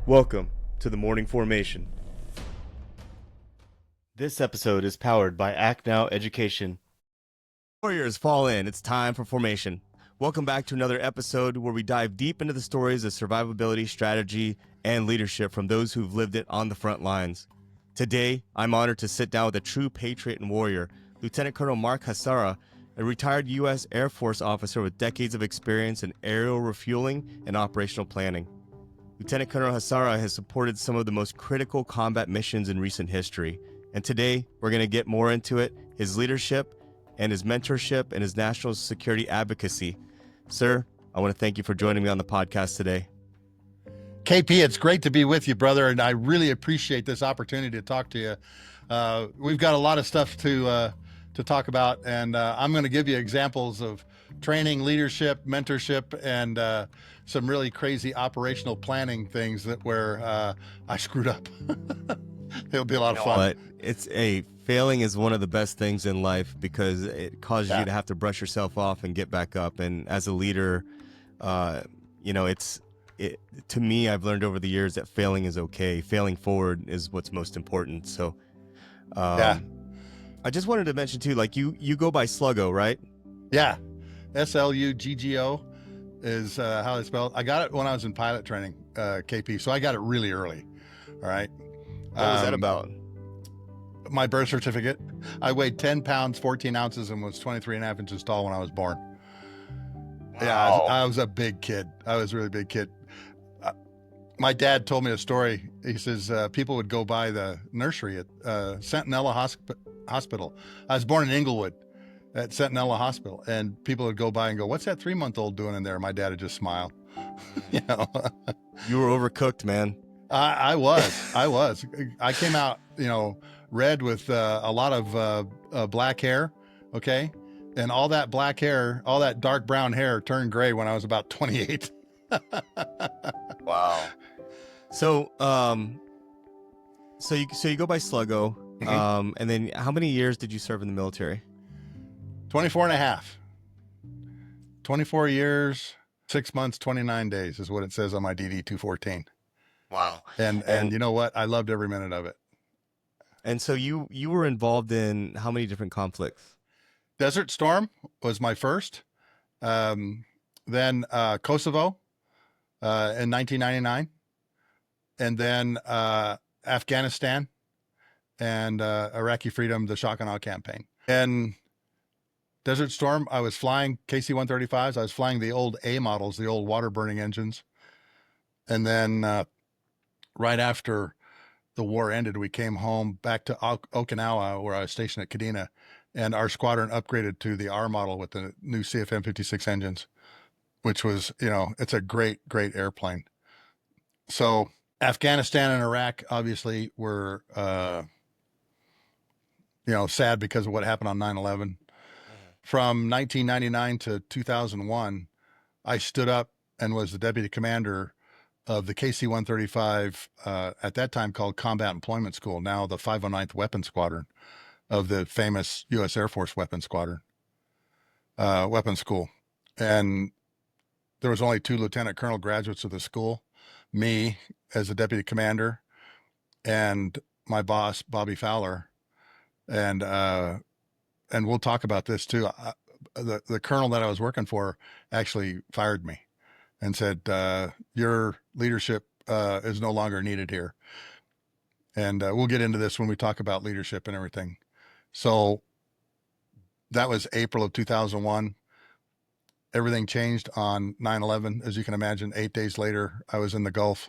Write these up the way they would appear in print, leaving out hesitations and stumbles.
Welcome to the Morning Formation. This episode is powered by Act Now Education. Warriors, fall in. It's time for formation. Welcome back to another episode where we dive deep into the stories of survivability, strategy, and leadership from those who've lived it on the front lines. Today, I'm honored to sit down with a true patriot and warrior, Lieutenant Colonel Mark Hasara, a retired U.S. Air Force officer with decades of experience in aerial refueling and operational planning. Lieutenant Colonel Hasara has supported some of the most critical combat missions in recent history, and today we're going to get more into it, his leadership, and his mentorship, and his national security advocacy. Sir, I want to thank you for joining me on the podcast today. KP, it's great to be with you, brother, and I really appreciate this opportunity to talk to you. We've got a lot of stuff to talk about, and I'm going to give you examples of training, leadership, mentorship, and some really crazy operational planning things where I screwed up. It'll be a lot of fun. But failing is one of the best things in life because it causes you to have to brush yourself off and get back up. And as a leader, to me, I've learned over the years that failing is okay. Failing forward is what's most important. So, I just wanted to mention too, like you go by Sluggo, right? Yeah, Sluggo is how it's spelled. I got it when I was in pilot training, KP. So I got it really early. All right. What was that about? My birth certificate. I weighed 10 pounds, 14 ounces, and was 23 and a half inches tall when I was born. Wow. Yeah, I was a big kid. I was a really big kid. My dad told me a story. He says people would go by the nursery at Sentinella Hospital. I was born in Inglewood at Sentinella Hospital, and people would go by and go, "What's that 3-month-old doing in there?" My dad would just smile. You were overcooked, man. I was. I came out, red with a lot of black hair. Okay. And all that black hair, all that dark brown hair turned gray when I was about 28. Wow. So, you go by Sluggo, and then how many years did you serve in the military? 24 and a half. 24 years, 6 months, 29 days is what it says on my DD 214. Wow. And you know what? I loved every minute of it. And so you were involved in how many different conflicts? Desert Storm was my first. Then Kosovo in 1999. And then Afghanistan and Iraqi Freedom, the Shock and Awe campaign. And Desert Storm, I was flying KC-135s. I was flying the old A models, the old water-burning engines. And then right after the war ended, we came home back to Okinawa, where I was stationed at Kadena, and our squadron upgraded to the R model with the new CFM56 engines, which was, it's a great, great airplane. So Afghanistan and Iraq obviously were, sad because of what happened on 9/11. From 1999 to 2001, I stood up and was the deputy commander of the KC-135, at that time called Combat Employment School, now the 509th Weapons Squadron of the famous U.S. Air Force Weapons Squadron, Weapons School. And there was only 2 lieutenant colonel graduates of the school, me as the deputy commander, and my boss, Bobby Fowler. And we'll talk about this too. The colonel that I was working for actually fired me and said, your leadership is no longer needed here. And we'll get into this when we talk about leadership and everything. So that was April of 2001. Everything changed on 9/11. As you can imagine, 8 days later, I was in the Gulf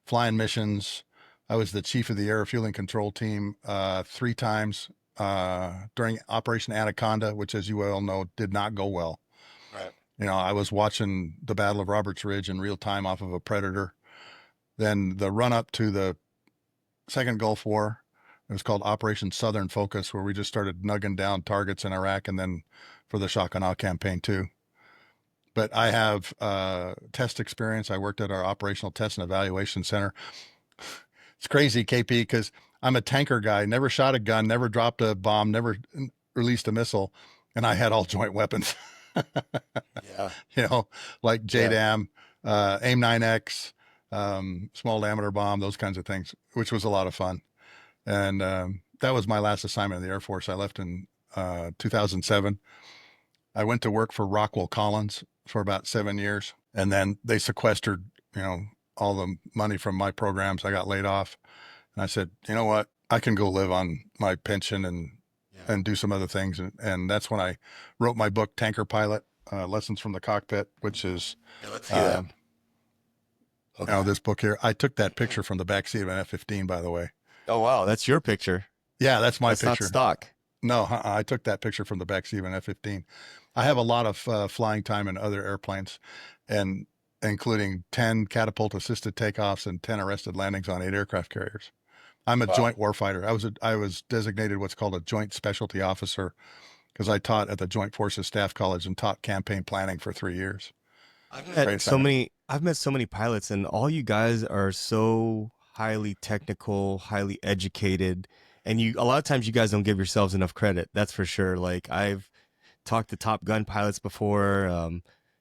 flying missions. I was the chief of the air refueling control team 3 times during Operation Anaconda, which, as you well know, did not go well. Right. I was watching the Battle of Roberts Ridge in real time off of a Predator. Then the run up to the second Gulf War, it was called Operation Southern Focus, where we just started nugging down targets in Iraq, and then for the Shock and Awe campaign too. But I have test experience. I worked at our Operational Test and Evaluation Center. It's crazy, KP, because I'm a tanker guy, never shot a gun, never dropped a bomb, never released a missile, and I had all joint weapons. Yeah. Like JDAM, AIM-9X, small diameter bomb, those kinds of things, which was a lot of fun. And that was my last assignment in the Air Force. I left in 2007. I went to work for Rockwell Collins for about 7 years, and then they sequestered, all the money from my programs. I got laid off, and I said, you know what? I can go live on my pension and do some other things. And that's when I wrote my book, Tanker Pilot, Lessons from the Cockpit, which is, Yeah, let's see that. Okay. this book here. I took that picture from the backseat of an F-15, by the way. Oh, wow. That's your picture. Yeah, that's my That's not picture. stock. No, I took that picture from the backseat of an F-15. I have a lot of flying time in other airplanes, and including 10 catapult assisted takeoffs and 10 arrested landings on 8 aircraft carriers. I'm a Wow. joint warfighter. I was designated what's called a joint specialty officer because I taught at the Joint Forces Staff College and taught campaign planning for 3 years. I've met so many pilots, and all you guys are so highly technical, highly educated, and a lot of times you guys don't give yourselves enough credit. That's for sure. Like, I've talked to Top Gun pilots before,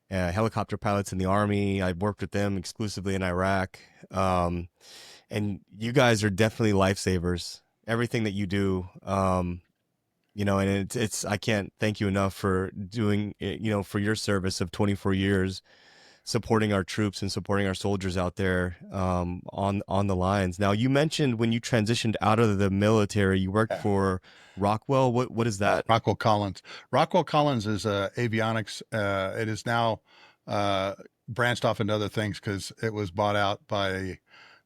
helicopter pilots in the Army. I've worked with them exclusively in Iraq. And you guys are definitely lifesavers. Everything that you do, and it's I can't thank you enough for doing it, for your service of 24 years, supporting our troops and supporting our soldiers out there, on the lines. Now, you mentioned when you transitioned out of the military, you worked for Rockwell. What is that? Rockwell Collins. Rockwell Collins is avionics. It is now branched off into other things because it was bought out by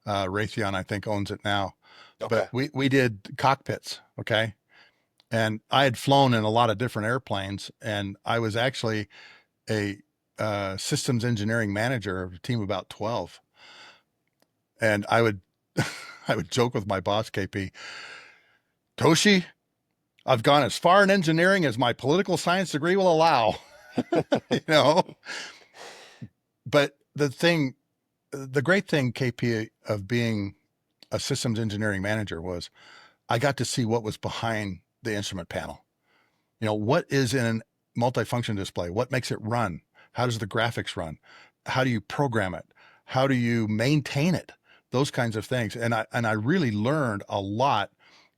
Raytheon, I think, owns it now. Okay. But we did cockpits, okay? And I had flown in a lot of different airplanes, and I was actually a systems engineering manager of a team of about 12. And I would I would joke with my boss, KP, Toshi, I've gone as far in engineering as my political science degree will allow. you know. But the great thing, KP, of being a systems engineering manager was I got to see what was behind the instrument panel. What is in a multifunction display? What makes it run? How does the graphics run? How do you program it? How do you maintain it? Those kinds of things. And I really learned a lot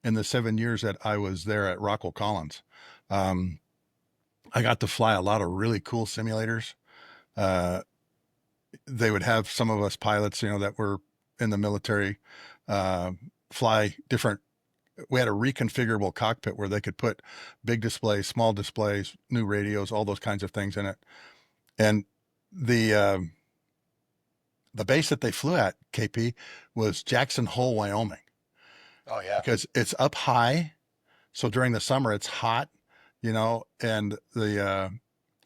in the 7 years that I was there at Rockwell Collins. I got to fly a lot of really cool simulators. They would have some of us pilots, that were in the military, fly different. We had a reconfigurable cockpit where they could put big displays, small displays, new radios, all those kinds of things in it. And the base that they flew at, KP, was Jackson Hole, Wyoming. Oh, yeah. Because it's up high. So during the summer, it's hot, and the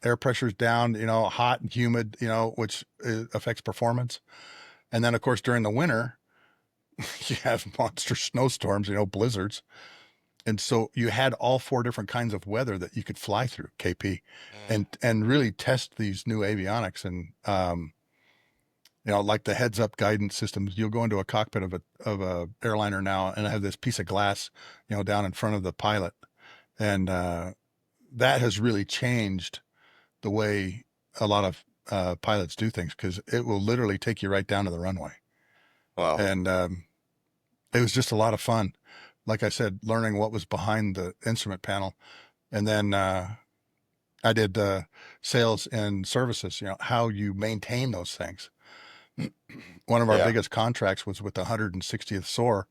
air pressure's down, hot and humid, which affects performance. And then, of course, during the winter, you have monster snowstorms, blizzards. And so you had all 4 different kinds of weather that you could fly through, KP, and really test these new avionics. And, like the heads up guidance systems, you'll go into a cockpit of a airliner now and have this piece of glass, down in front of the pilot. And that has really changed the way a lot of pilots do things, because it will literally take you right down to the runway. Wow. And it was just a lot of fun. Like I said, learning what was behind the instrument panel. And then I did sales and services, how you maintain those things. One of our biggest contracts was with the 160th SOAR,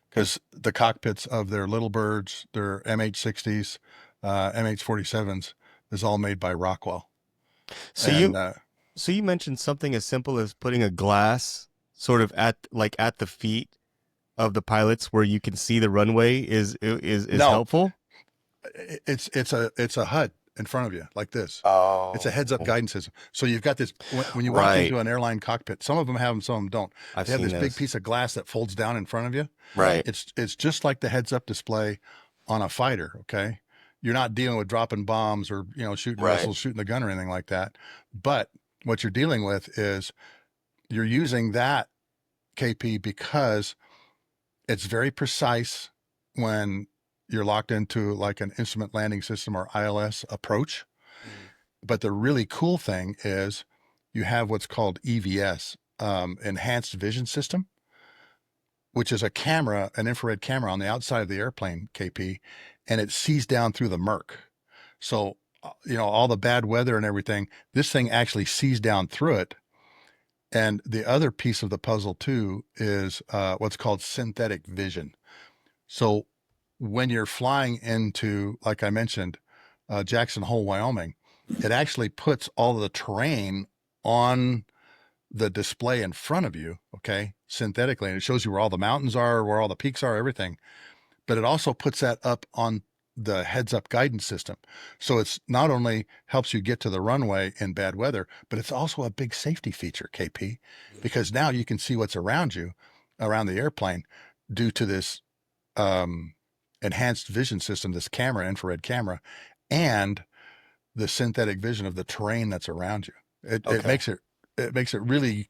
because the cockpits of their Little Birds, their MH-60s, MH-47s is all made by Rockwell. So you mentioned something as simple as putting a glass sort of at the feet of the pilots where you can see the runway is helpful. It's a HUD in front of you like this. Oh, it's a heads up guidance system. So you've got this, when you walk into an airline cockpit, some of them have them, some of them don't. They have this big piece of glass that folds down in front of you. Right. It's just like the heads up display on a fighter. Okay. You're not dealing with dropping bombs or, shooting missiles, shooting the gun or anything like that. But what you're dealing with is you're using that, KP, because it's very precise when you're locked into like an instrument landing system or ILS approach. But the really cool thing is you have what's called EVS, enhanced vision system, which is a camera, an infrared camera on the outside of the airplane, KP, and it sees down through the murk. So, all the bad weather and everything, this thing actually sees down through it. And the other piece of the puzzle too is what's called synthetic vision. So when you're flying into, like I mentioned, Jackson Hole, Wyoming, it actually puts all of the terrain on the display in front of you, okay, synthetically, and it shows you where all the mountains are, where all the peaks are, everything. But it also puts that up on the heads-up guidance system. So it's not only helps you get to the runway in bad weather, but it's also a big safety feature, KP, because now you can see what's around you, around the airplane, due to this enhanced vision system, this camera, infrared camera, and the synthetic vision of the terrain that's around you. It makes it really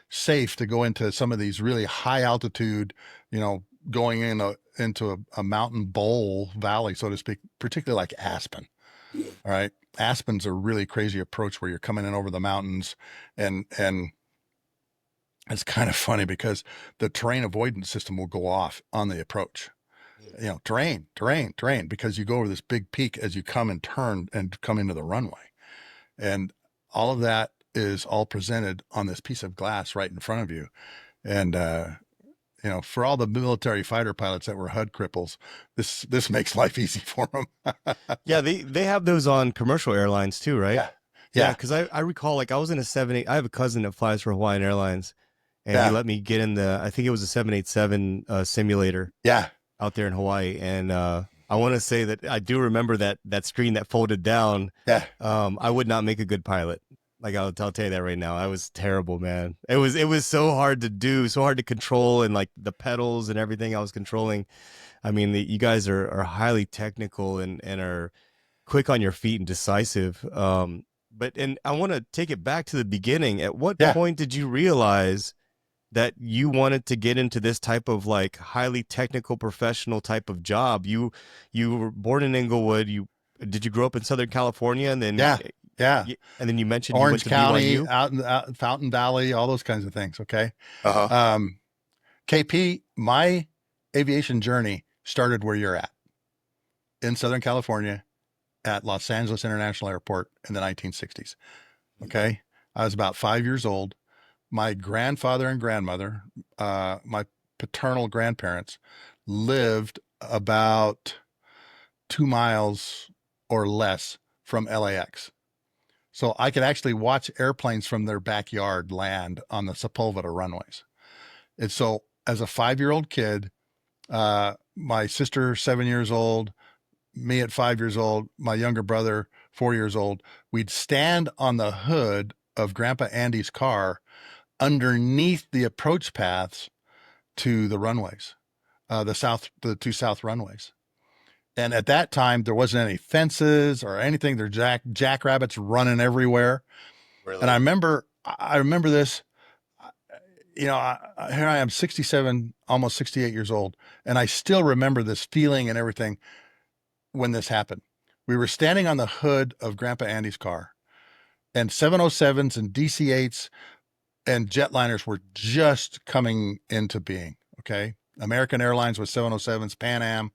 safe to go into some of these really high altitude, going into a mountain bowl valley, so to speak, particularly like Aspen. All right. Aspen's a really crazy approach where you're coming in over the mountains, and it's kind of funny because the terrain avoidance system will go off on the approach. Terrain, because you go over this big peak as you come and turn and come into the runway. And all of that is all presented on this piece of glass right in front of you. And, for all the military fighter pilots that were HUD cripples, this makes life easy for them. Yeah, they have those on commercial airlines too, right? Yeah. Yeah, because I recall, like, I was in a 78. I have a cousin that flies for Hawaiian Airlines, and he let me get in I think it was a 787 simulator. Yeah. Out there in Hawaii, and I want to say that I do remember that screen that folded down. Yeah. I would not make a good pilot. Like, I'll tell you that right now. I was terrible, man. It was so hard to do, so hard to control, and like the pedals and everything I was controlling. I mean, you guys are highly technical and are quick on your feet and decisive. But I want to take it back to the beginning. At what point did you realize that you wanted to get into this type of like highly technical professional type of job? You were born in Inglewood. Did you grow up in Southern California? And then and then you mentioned Orange you went to County, BYU? out in Fountain Valley, all those kinds of things. Okay. Uh-huh. KP, my aviation journey started where you're at, in Southern California at Los Angeles International Airport in the 1960s. Okay. I was about 5 years old. My grandfather and grandmother, my paternal grandparents, lived about 2 miles or less from LAX. So I could actually watch airplanes from their backyard land on the Sepulveda runways. And so as a 5-year-old kid, my sister, 7 years old, me at 5 years old, my younger brother, 4 years old, we'd stand on the hood of Grandpa Andy's car underneath the approach paths to the runways, the two south runways. And at that time, there wasn't any fences or anything. There's jackrabbits running everywhere. Really? And I remember this, here I am 67, almost 68 years old. And I still remember this feeling and everything when this happened. We were standing on the hood of Grandpa Andy's car, and 707s and DC-8s and jetliners were just coming into being. Okay. American Airlines with 707s, Pan Am,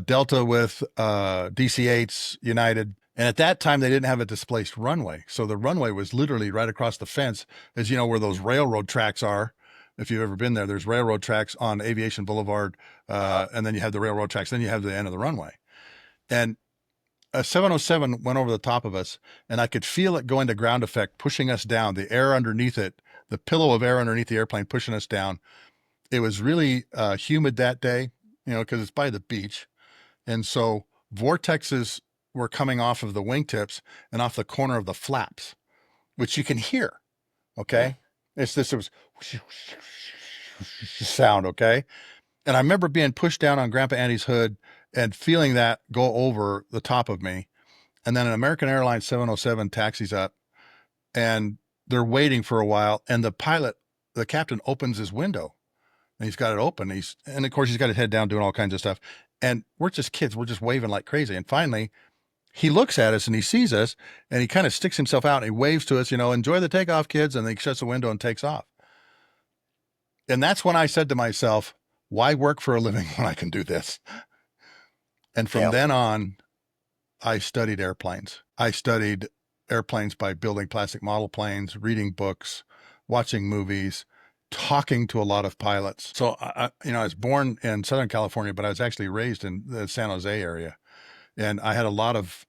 Delta with DC-8s, United. And at that time, they didn't have a displaced runway. So the runway was literally right across the fence, as you know, where those railroad tracks are. If you've ever been there, there's railroad tracks on Aviation Boulevard. And then you have the railroad tracks. Then you have the end of the runway. And a 707 went over the top of us, and I could feel it going to ground effect, pushing us down, the air underneath it, the pillow of air underneath the airplane, pushing us down. It was really humid that day, because it's by the beach. And so vortexes were coming off of the wingtips and off the corner of the flaps, which you can hear. Okay. Yeah. It was sound. Okay. And I remember being pushed down on Grandpa Andy's hood and feeling that go over the top of me. And then an American Airlines 707 taxis up, and they're waiting for a while. And the captain opens his window, and he's got it open. And of course he's got his head down doing all kinds of stuff. And we're just kids. We're just waving like crazy. And finally He looks at us and he sees us and he kind of sticks himself out and he waves to us, enjoy the takeoff, kids. And then he shuts the window and takes off. And that's when I said to myself, why work for a living when I can do this? And from then on, I studied airplanes. I studied airplanes by building plastic model planes, reading books, watching movies, talking to a lot of pilots. So I was born in Southern California, but I was actually raised in the San Jose area. And I had a lot of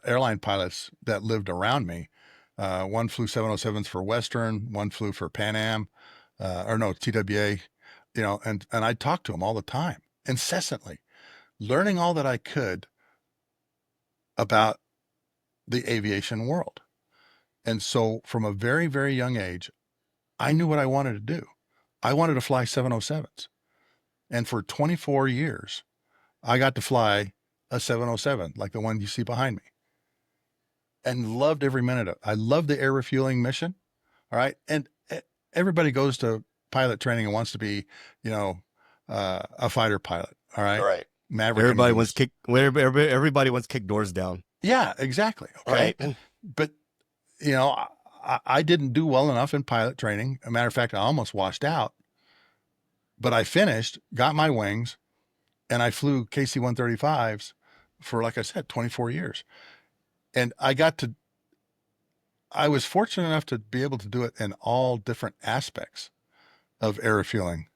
airline pilots that lived around me. One flew 707s for Western, one flew for Pan Am, TWA, and I talked to them all the time, incessantly, learning all that I could about the aviation world. And so from a very, very young age, I knew what I wanted to do. I wanted to fly 707s. And for 24 years, I got to fly a 707, like the one you see behind me, and loved every minute of it. I loved the air refueling mission. All right. And everybody goes to pilot training and wants to be, a fighter pilot. All right. Right. Maverick. Everybody wants to kick doors down. Yeah, exactly. Okay. Right. But, I didn't do well enough in pilot training. As a matter of fact, I almost washed out, but I finished, got my wings, and I flew KC-135s for, like I said, 24 years. And I was fortunate enough to be able to do it in all different aspects of air refueling.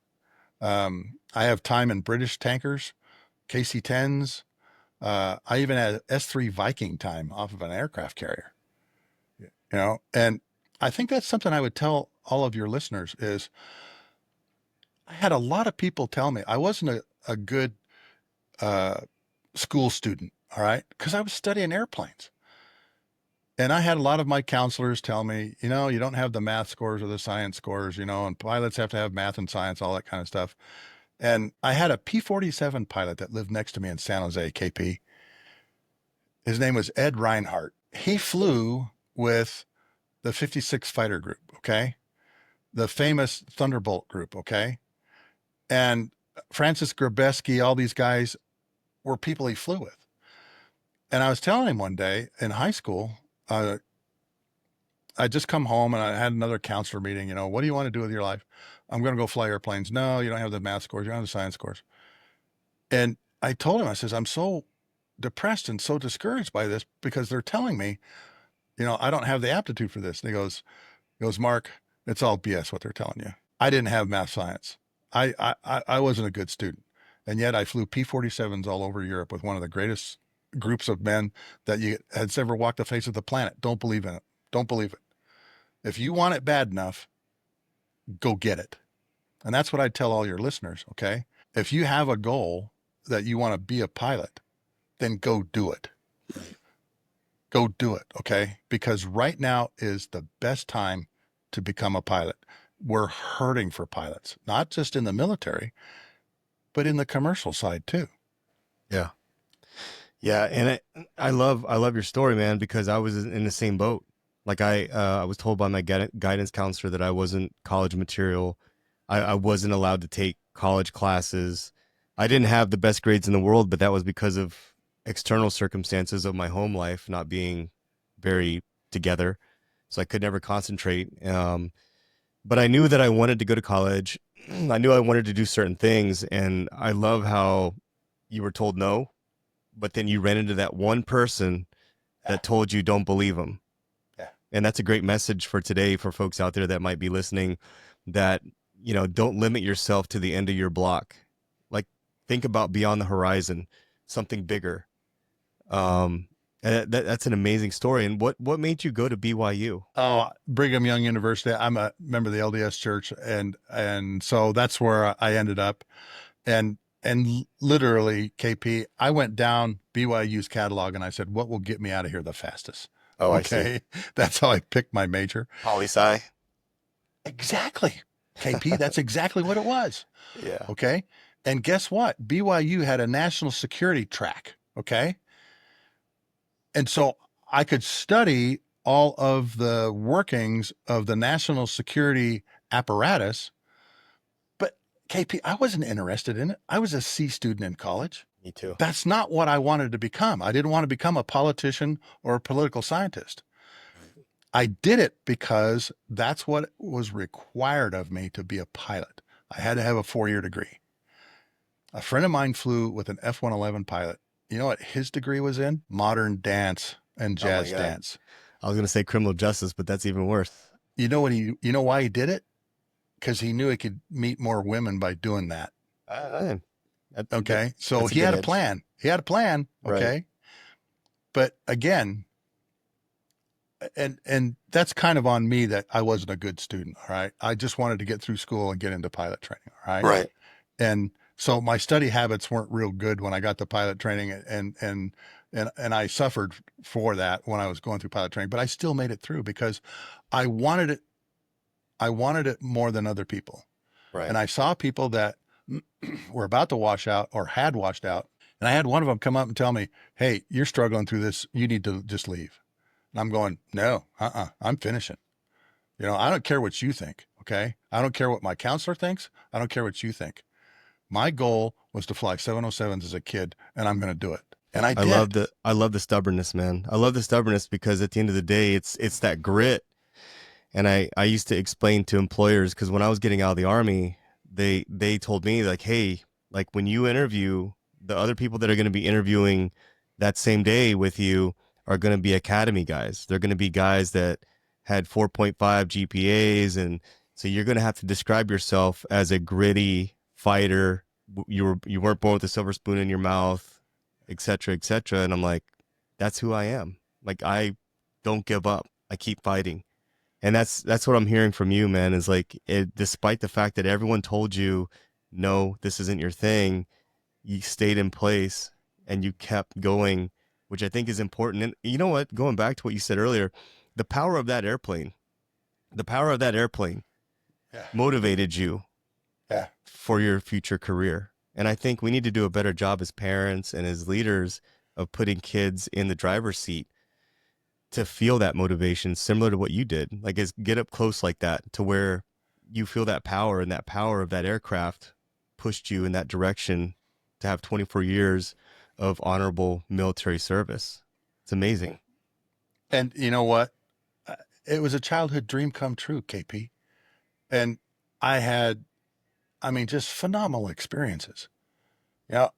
I have time in British tankers, KC-10s. I even had S3 Viking time off of an aircraft carrier, and I think that's something I would tell all of your listeners is I had a lot of people tell me I wasn't a good school student. All right. Because I was studying airplanes. And I had a lot of my counselors tell me, you don't have the math scores or the science scores, and pilots have to have math and science, all that kind of stuff. And I had a P-47 pilot that lived next to me in San Jose, KP. His name was Ed Reinhardt. He flew with the 56 fighter group, okay? The famous Thunderbolt group, okay? And Francis Grabeski, all these guys were people he flew with. And I was telling him one day in high school, I just come home and I had another counselor meeting, what do you want to do with your life? I'm going to go fly airplanes. No, you don't have the math scores. You don't have the science scores. And I told him, I says, I'm so depressed and so discouraged by this because they're telling me, I don't have the aptitude for this. And he goes, Mark, it's all BS what they're telling you. I didn't have math science. I wasn't a good student. And yet I flew P-47s all over Europe with one of the greatest groups of men that has ever walked the face of the planet. Don't believe in it. Don't believe it. If you want it bad enough, go get it. And that's what I tell all your listeners. Okay. If you have a goal that you want to be a pilot, then go do it. Go do it. Okay. Because right now is the best time to become a pilot. We're hurting for pilots, not just in the military, but in the commercial side too. Yeah. Yeah. And I love your story, man, because I was in the same boat. Like I was told by my guidance counselor that I wasn't college material. I wasn't allowed to take college classes. I didn't have the best grades in the world, but that was because of external circumstances of my home life not being very together. So I could never concentrate. But I knew that I wanted to go to college. I knew I wanted to do certain things. And I love how you were told no, but then you ran into that one person that told you don't believe them. Yeah. And that's a great message for today for folks out there that might be listening, that, don't limit yourself to the end of your block. Like, think about beyond the horizon, something bigger. And that's an amazing story. And what made you go to BYU? Oh, Brigham Young University. I'm a member of the LDS Church, and so that's where I ended up. And literally, KP, I went down BYU's catalog and I said, what will get me out of here the fastest? Oh, okay. I see. That's how I picked my major. Poli-sci. Exactly. KP, that's exactly what it was. Yeah. Okay. And guess what? BYU had a national security track. Okay. And so I could study all of the workings of the national security apparatus. But KP, I wasn't interested in it. I was a C student in college. Me too. That's not what I wanted to become. I didn't want to become a politician or a political scientist. I did it because that's what was required of me to be a pilot. I had to have a 4-year degree. A friend of mine flew with an F-111 pilot. You know what his degree was in? Modern dance and Oh my jazz God. dance. I was gonna say criminal justice, but that's even worse. You know why he did it? Because he knew he could meet more women by doing that. Uh, Okay. So that's a he good had a edge. plan. He had a plan. Right. Okay. But again, and that's kind of on me that I wasn't a good student. All right. I just wanted to get through school and get into pilot training. All right. Right. And so my study habits weren't real good when I got to pilot training, and I suffered for that when I was going through pilot training, but I still made it through because I wanted it. I wanted it more than other people. Right. And I saw people that were about to wash out or had washed out. And I had one of them come up and tell me, "Hey, you're struggling through this. You need to just leave." And I'm going, "No, I'm finishing. You know, I don't care what you think. Okay. I don't care what my counselor thinks. I don't care what you think. My goal was to fly 707s as a kid, and I'm going to do it." And I did. I love the stubbornness, man. I love the stubbornness because at the end of the day, it's that grit. And I used to explain to employers because when I was getting out of the army, they told me like, hey, like when you interview, the other people that are going to be interviewing that same day with you are going to be academy guys. They're going to be guys that had 4.5 GPAs, and so you're going to have to describe yourself as a gritty fighter. You weren't born with a silver spoon in your mouth, et cetera, et cetera. And I'm like, that's who I am. Like I don't give up. I keep fighting. And that's what I'm hearing from you, man, is like despite the fact that everyone told you, no, this isn't your thing, you stayed in place and you kept going, which I think is important. And you know what? Going back to what you said earlier, the power of that airplane, the power of that airplane Yeah. motivated you Yeah. for your future career. And I think we need to do a better job as parents and as leaders of putting kids in the driver's seat to feel that motivation similar to what you did. Like is get up close like that to where you feel that power, and that power of that aircraft pushed you in that direction to have 24 years of honorable military service. It's amazing. And you know what? It was a childhood dream come true, KP. And I had, I mean, just phenomenal experiences. You know,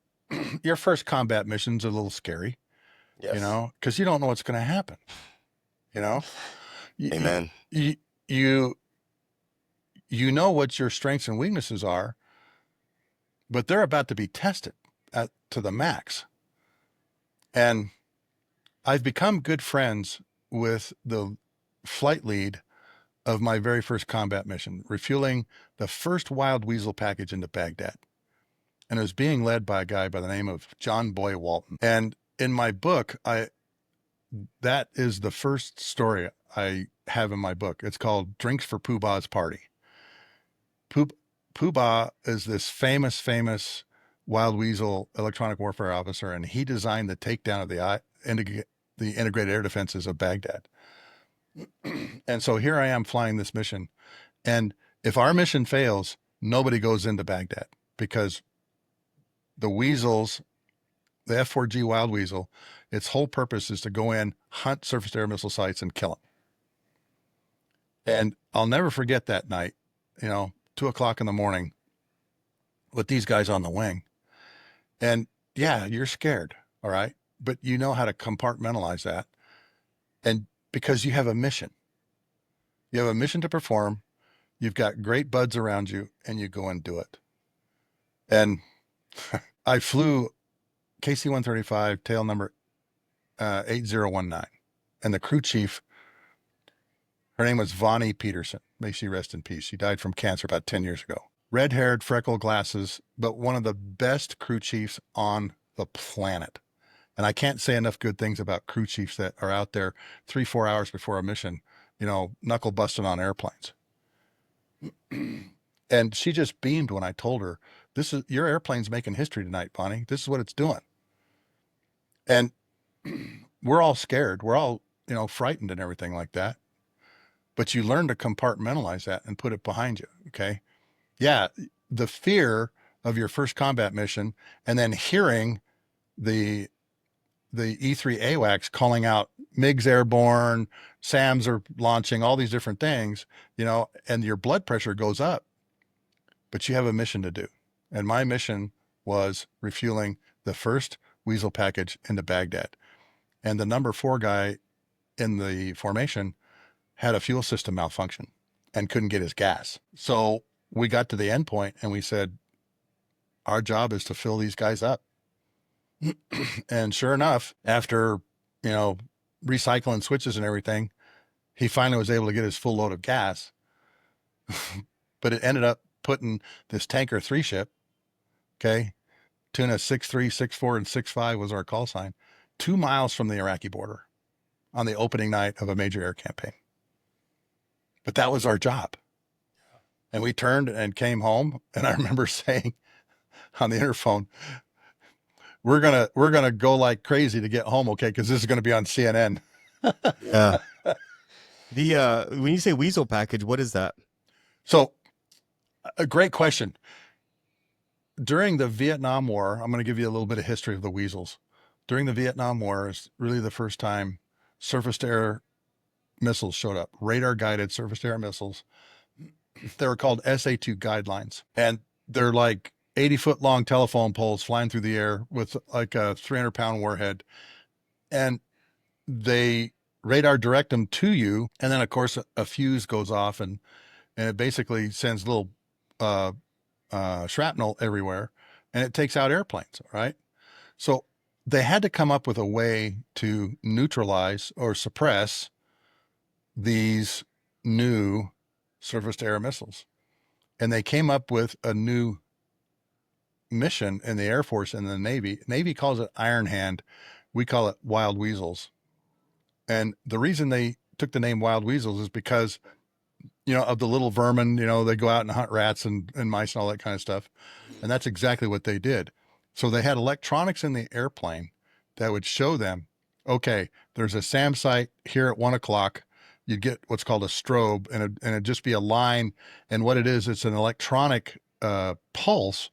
your first combat mission's a little scary, you Yes. know, because you don't know what's going to happen. You know, you, Amen. you, you, you know what your strengths and weaknesses are, but they're about to be tested to the max. And I've become good friends with the flight lead of my very first combat mission, refueling the first wild weasel package into Baghdad. And it was being led by a guy by the name of John Boy Walton. And in my book, that is the first story I have in my book. It's called Drinks for Pooh Bah's Party. Pooh Bah is this famous wild weasel electronic warfare officer, and he designed the takedown of the integrated air defenses of Baghdad. And so here I am flying this mission. And if our mission fails, nobody goes into Baghdad because the weasels, the F-4G Wild Weasel, its whole purpose is to go in, hunt surface to air missile sites, and kill them. And I'll never forget that night, 2:00 in the morning with these guys on the wing. And yeah, you're scared. All right. But you know how to compartmentalize that. And because you have a mission, to perform, you've got great buds around you, and you go and do it. And I flew KC-135 tail number 8019. And the crew chief, her name was Vonnie Peterson. May she rest in peace. She died from cancer about 10 years ago. Red-haired, freckle glasses, but one of the best crew chiefs on the planet. And I can't say enough good things about crew chiefs that are out there 3-4 hours before a mission, knuckle busting on airplanes. And she just beamed when I told her, your airplane's making history tonight, Bonnie. This is what it's doing. And we're all scared. We're all, frightened and everything like that. But you learn to compartmentalize that and put it behind you. Okay. Yeah. The fear of your first combat mission and then hearing the E3 AWACS calling out MiGs airborne, SAMs are launching, all these different things, and your blood pressure goes up, but you have a mission to do. And my mission was refueling the first Weasel package into Baghdad. And the number 4 guy in the formation had a fuel system malfunction and couldn't get his gas. So we got to the end point and we said, our job is to fill these guys up. And sure enough, after, recycling switches and everything, he finally was able to get his full load of gas. But it ended up putting this tanker 3 ship, okay, Tuna 63, 64, and 65 was our call sign, 2 miles from the Iraqi border on the opening night of a major air campaign. But that was our job. And we turned and came home. And I remember saying on the interphone, we're gonna go like crazy to get home, okay? Because this is gonna be on CNN. Yeah. When you say Weasel package, what is that? So, a great question. During the Vietnam War, I'm going to give you a little bit of history of the Weasels. During the Vietnam War is really the first time surface-to-air missiles showed up, radar-guided surface-to-air missiles. They were called SA-2 guidelines, and they're like 80-foot long telephone poles flying through the air with like a 300-pound warhead, and they radar direct them to you, and then of course a fuse goes off, and it basically sends little shrapnel everywhere, and it takes out airplanes, right? So they had to come up with a way to neutralize or suppress these new surface-to-air missiles. And they came up with a new mission in the Air Force and the Navy. Navy calls it Iron Hand. We call it Wild Weasels. And the reason they took the name Wild Weasels is because, of the little vermin, they go out and hunt rats and mice and all that kind of stuff. And that's exactly what they did. So they had electronics in the airplane that would show them, okay, there's a SAM site here at 1 o'clock. You'd get what's called a strobe, and it'd just be a line. And what it is, it's an electronic pulse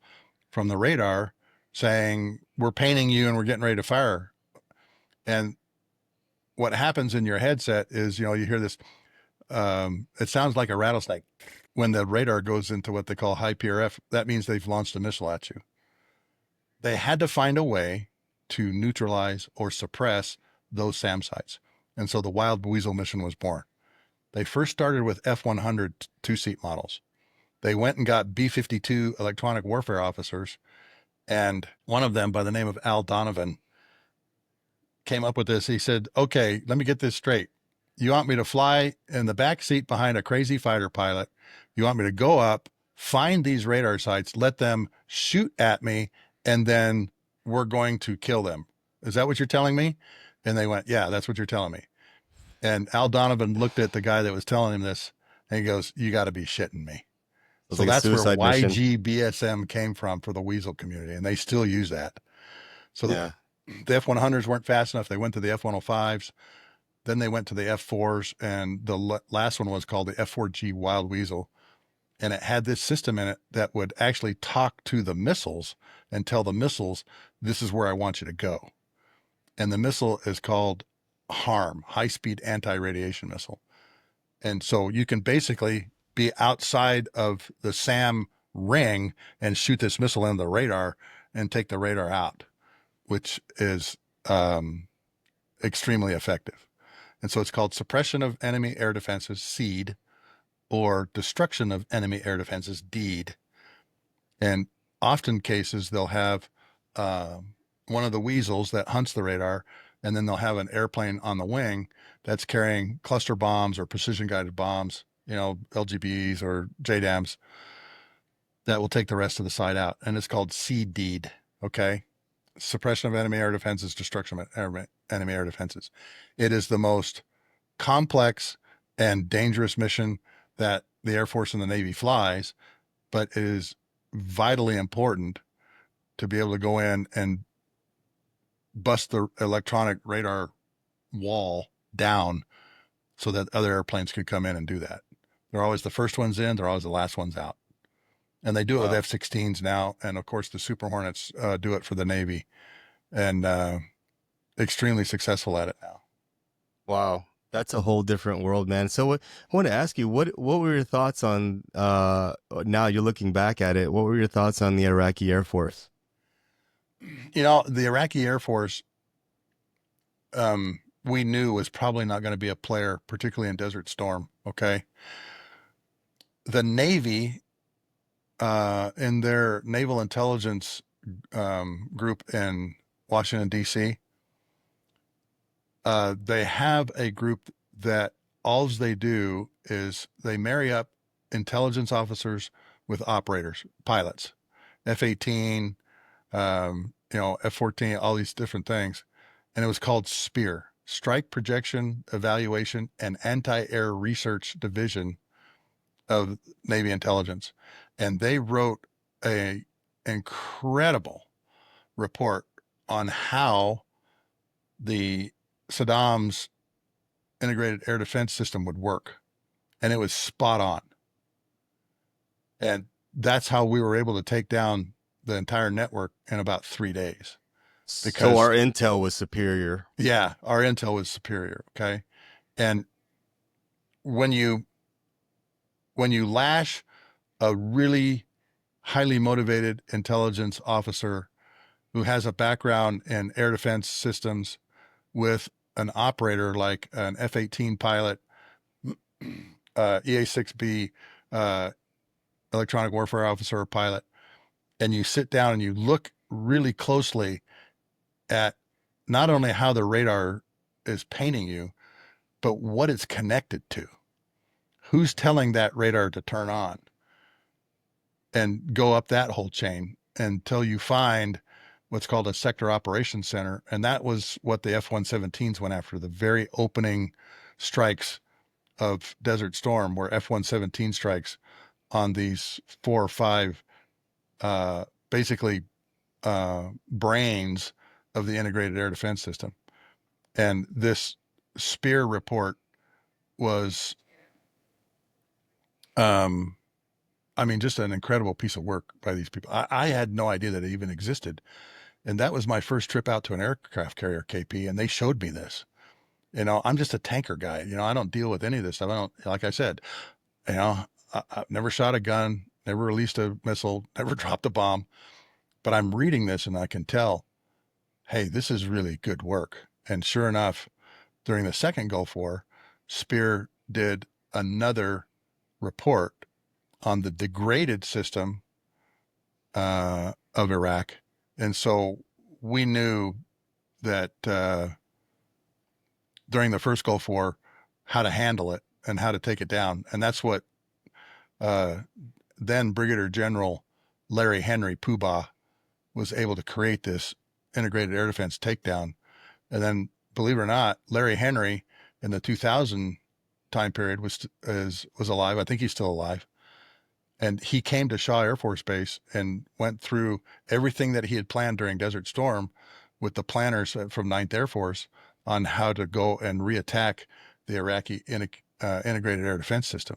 from the radar saying, we're painting you and we're getting ready to fire. And what happens in your headset is, you hear this, it sounds like a rattlesnake. When the radar goes into what they call high PRF, that means they've launched a missile at you. They had to find a way to neutralize or suppress those SAM sites. And so the Wild Weasel mission was born. They first started with F-100 2-seat models. They went and got B-52 electronic warfare officers, and one of them by the name of Al Donovan came up with this. He said, okay, let me get this straight. You want me to fly in the back seat behind a crazy fighter pilot. You want me to go up, find these radar sites, let them shoot at me, and then we're going to kill them. Is that what you're telling me? And they went, yeah, that's what you're telling me. And Al Donovan looked at the guy that was telling him this, and he goes, you got to be shitting me. So like that's where YGBSM came from for the Weasel community, and they still use that. So the F-100s weren't fast enough. They went to the F-105s. Then they went to the F-4s, and the last one was called the F-4G Wild Weasel. And it had this system in it that would actually talk to the missiles and tell the missiles, this is where I want you to go. And the missile is called HARM, High-Speed Anti-Radiation Missile. And so you can basically be outside of the SAM ring and shoot this missile into the radar and take the radar out, which is extremely effective. And so it's called suppression of enemy air defenses, SEAD, or destruction of enemy air defenses, DEED. And often cases they'll have one of the Weasels that hunts the radar, and then they'll have an airplane on the wing that's carrying cluster bombs or precision guided bombs, LGBs or JDAMs, that will take the rest of the site out. And it's called CDEED, okay? Suppression of enemy air defenses, destruction of enemy air defenses. It is the most complex and dangerous mission that the Air Force and the Navy flies, but it is vitally important to be able to go in and bust the electronic radar wall down so that other airplanes can come in and do that. They're always the first ones in, they're always the last ones out. And they do it with F-16s now. And of course the Super Hornets do it for the Navy. and extremely successful at it now. Wow. That's a whole different world, man. So I want to ask you, what were your thoughts on now you're looking back at it, what were your thoughts on the Iraqi Air Force? The Iraqi Air Force, we knew was probably not going to be a player, particularly in Desert Storm. Okay. The Navy, in their naval intelligence group in Washington, D.C., they have a group that all they do is they marry up intelligence officers with operators, pilots, F-18, F-14, all these different things. And it was called SPEAR, Strike Projection Evaluation and Anti-Air Research Division of Navy Intelligence. And they wrote a incredible report on how the Saddam's integrated air defense system would work. And it was spot on. And that's how we were able to take down the entire network in about 3 days. So our intel was superior. Yeah, our intel was superior. Okay. And when you lash a really highly motivated intelligence officer who has a background in air defense systems with an operator like an F-18 pilot, EA-6B, electronic warfare officer or pilot, and you sit down and you look really closely at not only how the radar is painting you, but what it's connected to. Who's telling that radar to turn on? And go up that whole chain until you find what's called a sector operations center. And that was what the F-117s went after, the very opening strikes of Desert Storm were F-117 strikes on these 4 or 5 basically brains of the integrated air defense system. And this SPEAR report was, just an incredible piece of work by these people. I had no idea that it even existed. And that was my first trip out to an aircraft carrier, KP, and they showed me this. I'm just a tanker guy. I don't deal with any of this stuff. I don't, like I said, I've never shot a gun, never released a missile, never dropped a bomb. But I'm reading this and I can tell, hey, this is really good work. And sure enough, during the second Gulf War, SPEAR did another report on the degraded system of Iraq. And so we knew that during the first Gulf War, how to handle it and how to take it down. And that's what then Brigadier General Larry Henry Poobah was able to create, this integrated air defense takedown. And then, believe it or not, Larry Henry in the 2000 time period was alive. I think he's still alive. And he came to Shaw Air Force Base and went through everything that he had planned during Desert Storm with the planners from 9th Air Force on how to go and reattack the Iraqi integrated air defense system.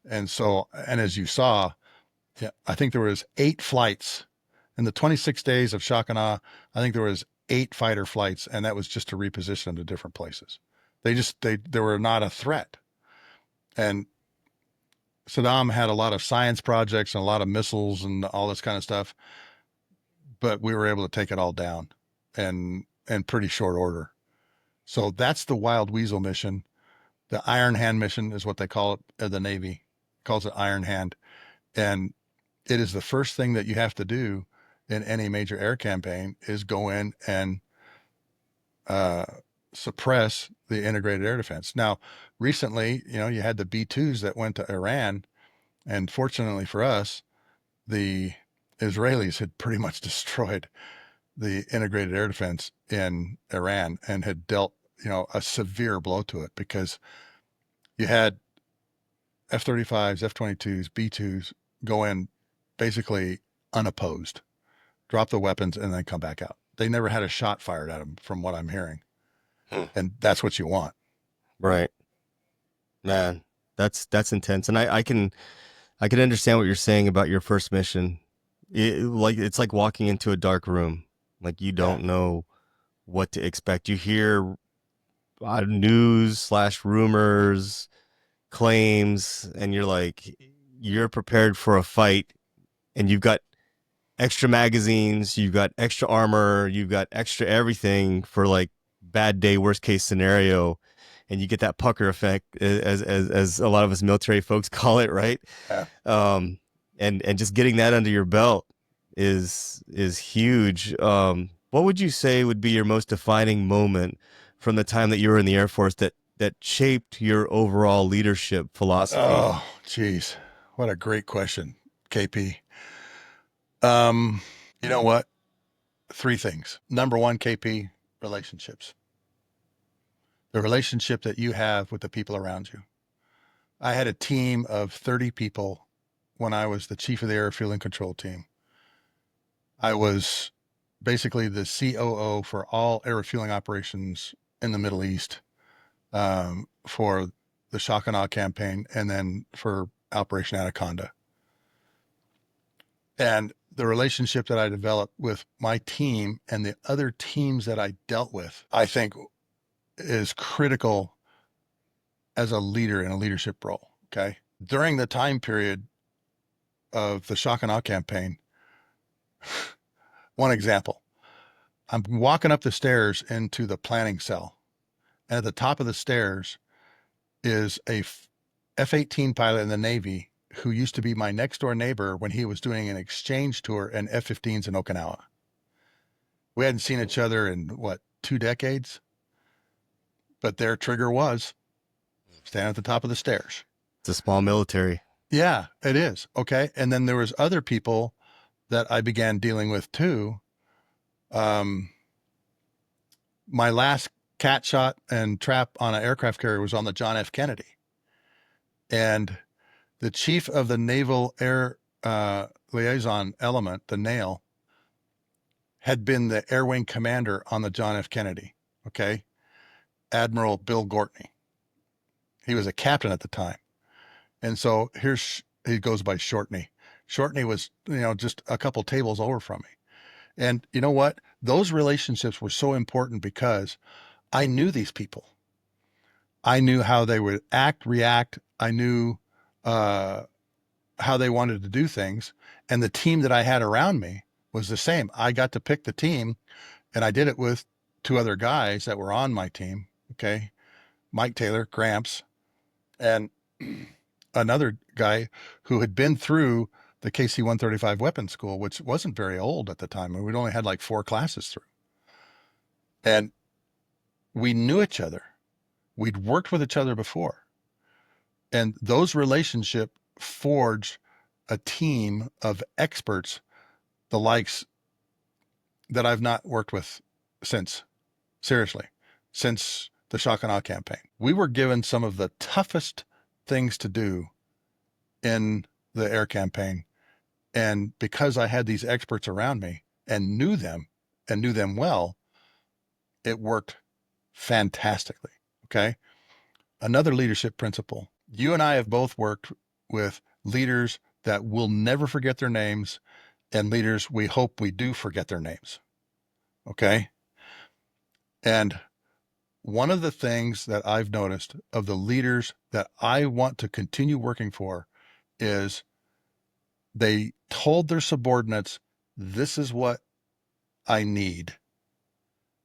And so, and as you saw, I think there was 8 flights in the 26 days of shock and awe. I think there was 8 fighter flights, and that was just to reposition them to different places. They were not a threat. And Saddam had a lot of science projects and a lot of missiles and all this kind of stuff, but we were able to take it all down in pretty short order. So that's the Wild Weasel mission. The Iron Hand mission is what they call it. The Navy calls it Iron Hand. And it is the first thing that you have to do in any major air campaign is go in and suppress the integrated air defense. Now, recently, you had the B-2s that went to Iran, and fortunately for us, the Israelis had pretty much destroyed the integrated air defense in Iran and had dealt, a severe blow to it, because you had F-35s, F-22s, B-2s go in basically unopposed, drop the weapons, and then come back out. They never had a shot fired at them, from what I'm hearing. And that's what you want. Right. Man, that's intense. And I can understand what you're saying about your first mission. It's like walking into a dark room. Like you Yeah. don't know what to expect. You hear news slash rumors, claims, and you're like, you're prepared for a fight, and you've got extra magazines, you've got extra armor, you've got extra everything for like bad day, worst case scenario, and you get that pucker effect, as a lot of us military folks call it, right? Yeah. Um, and just getting that under your belt is huge. What would you say would be your most defining moment from the time that you were in the Air Force that shaped your overall leadership philosophy? Oh, geez. What a great question, KP. Um, you know what? Three things. Number one, KP, relationships. The relationship that you have with the people around you. I had a team of 30 people when I was the chief of the air fueling control team. I was basically the COO for all air refueling operations in the Middle East, for the Shock and Awe campaign, and then for Operation Anaconda. And the relationship that I developed with my team and the other teams that I dealt with, I think is critical as a leader in a leadership role. Okay. During the time period of the Shock and Awe campaign, one example, I'm walking up the stairs into the planning cell. And at the top of the stairs is a F-18 pilot in the Navy who used to be my next door neighbor when he was doing an exchange tour in F-15s in Okinawa. We hadn't seen each other in what, 2 decades? But their trigger was stand at the top of the stairs. It's a small military. Yeah, it is. Okay. And then there was other people that I began dealing with too. Um, my last cat shot and trap on an aircraft carrier was on the John F. Kennedy. And the chief of the Naval Air Liaison Element, the NAIL, had been the Air Wing commander on the John F. Kennedy. Okay. Admiral Bill Gortney. He was a captain at the time. And so he goes by Shortney. Shortney was, just a couple tables over from me. And you know what? Those relationships were so important because I knew these people. I knew how they would act, react. I knew how they wanted to do things. And the team that I had around me was the same. I got to pick the team, and I did it with two other guys that were on my team. Okay. Mike Taylor, Gramps, and another guy who had been through the KC-135 weapons school, which wasn't very old at the time. We'd only had like 4 classes through. And we knew each other. We'd worked with each other before. And those relationships forged a team of experts, the likes that I've not worked with since, seriously, since the Shock and Awe campaign. We were given some of the toughest things to do in the air campaign. And because I had these experts around me and knew them well, it worked fantastically. Okay. Another leadership principle. You and I have both worked with leaders that will never forget their names and leaders we hope we do forget their names. Okay. And one of the things that I've noticed of the leaders that I want to continue working for is they told their subordinates, this is what I need,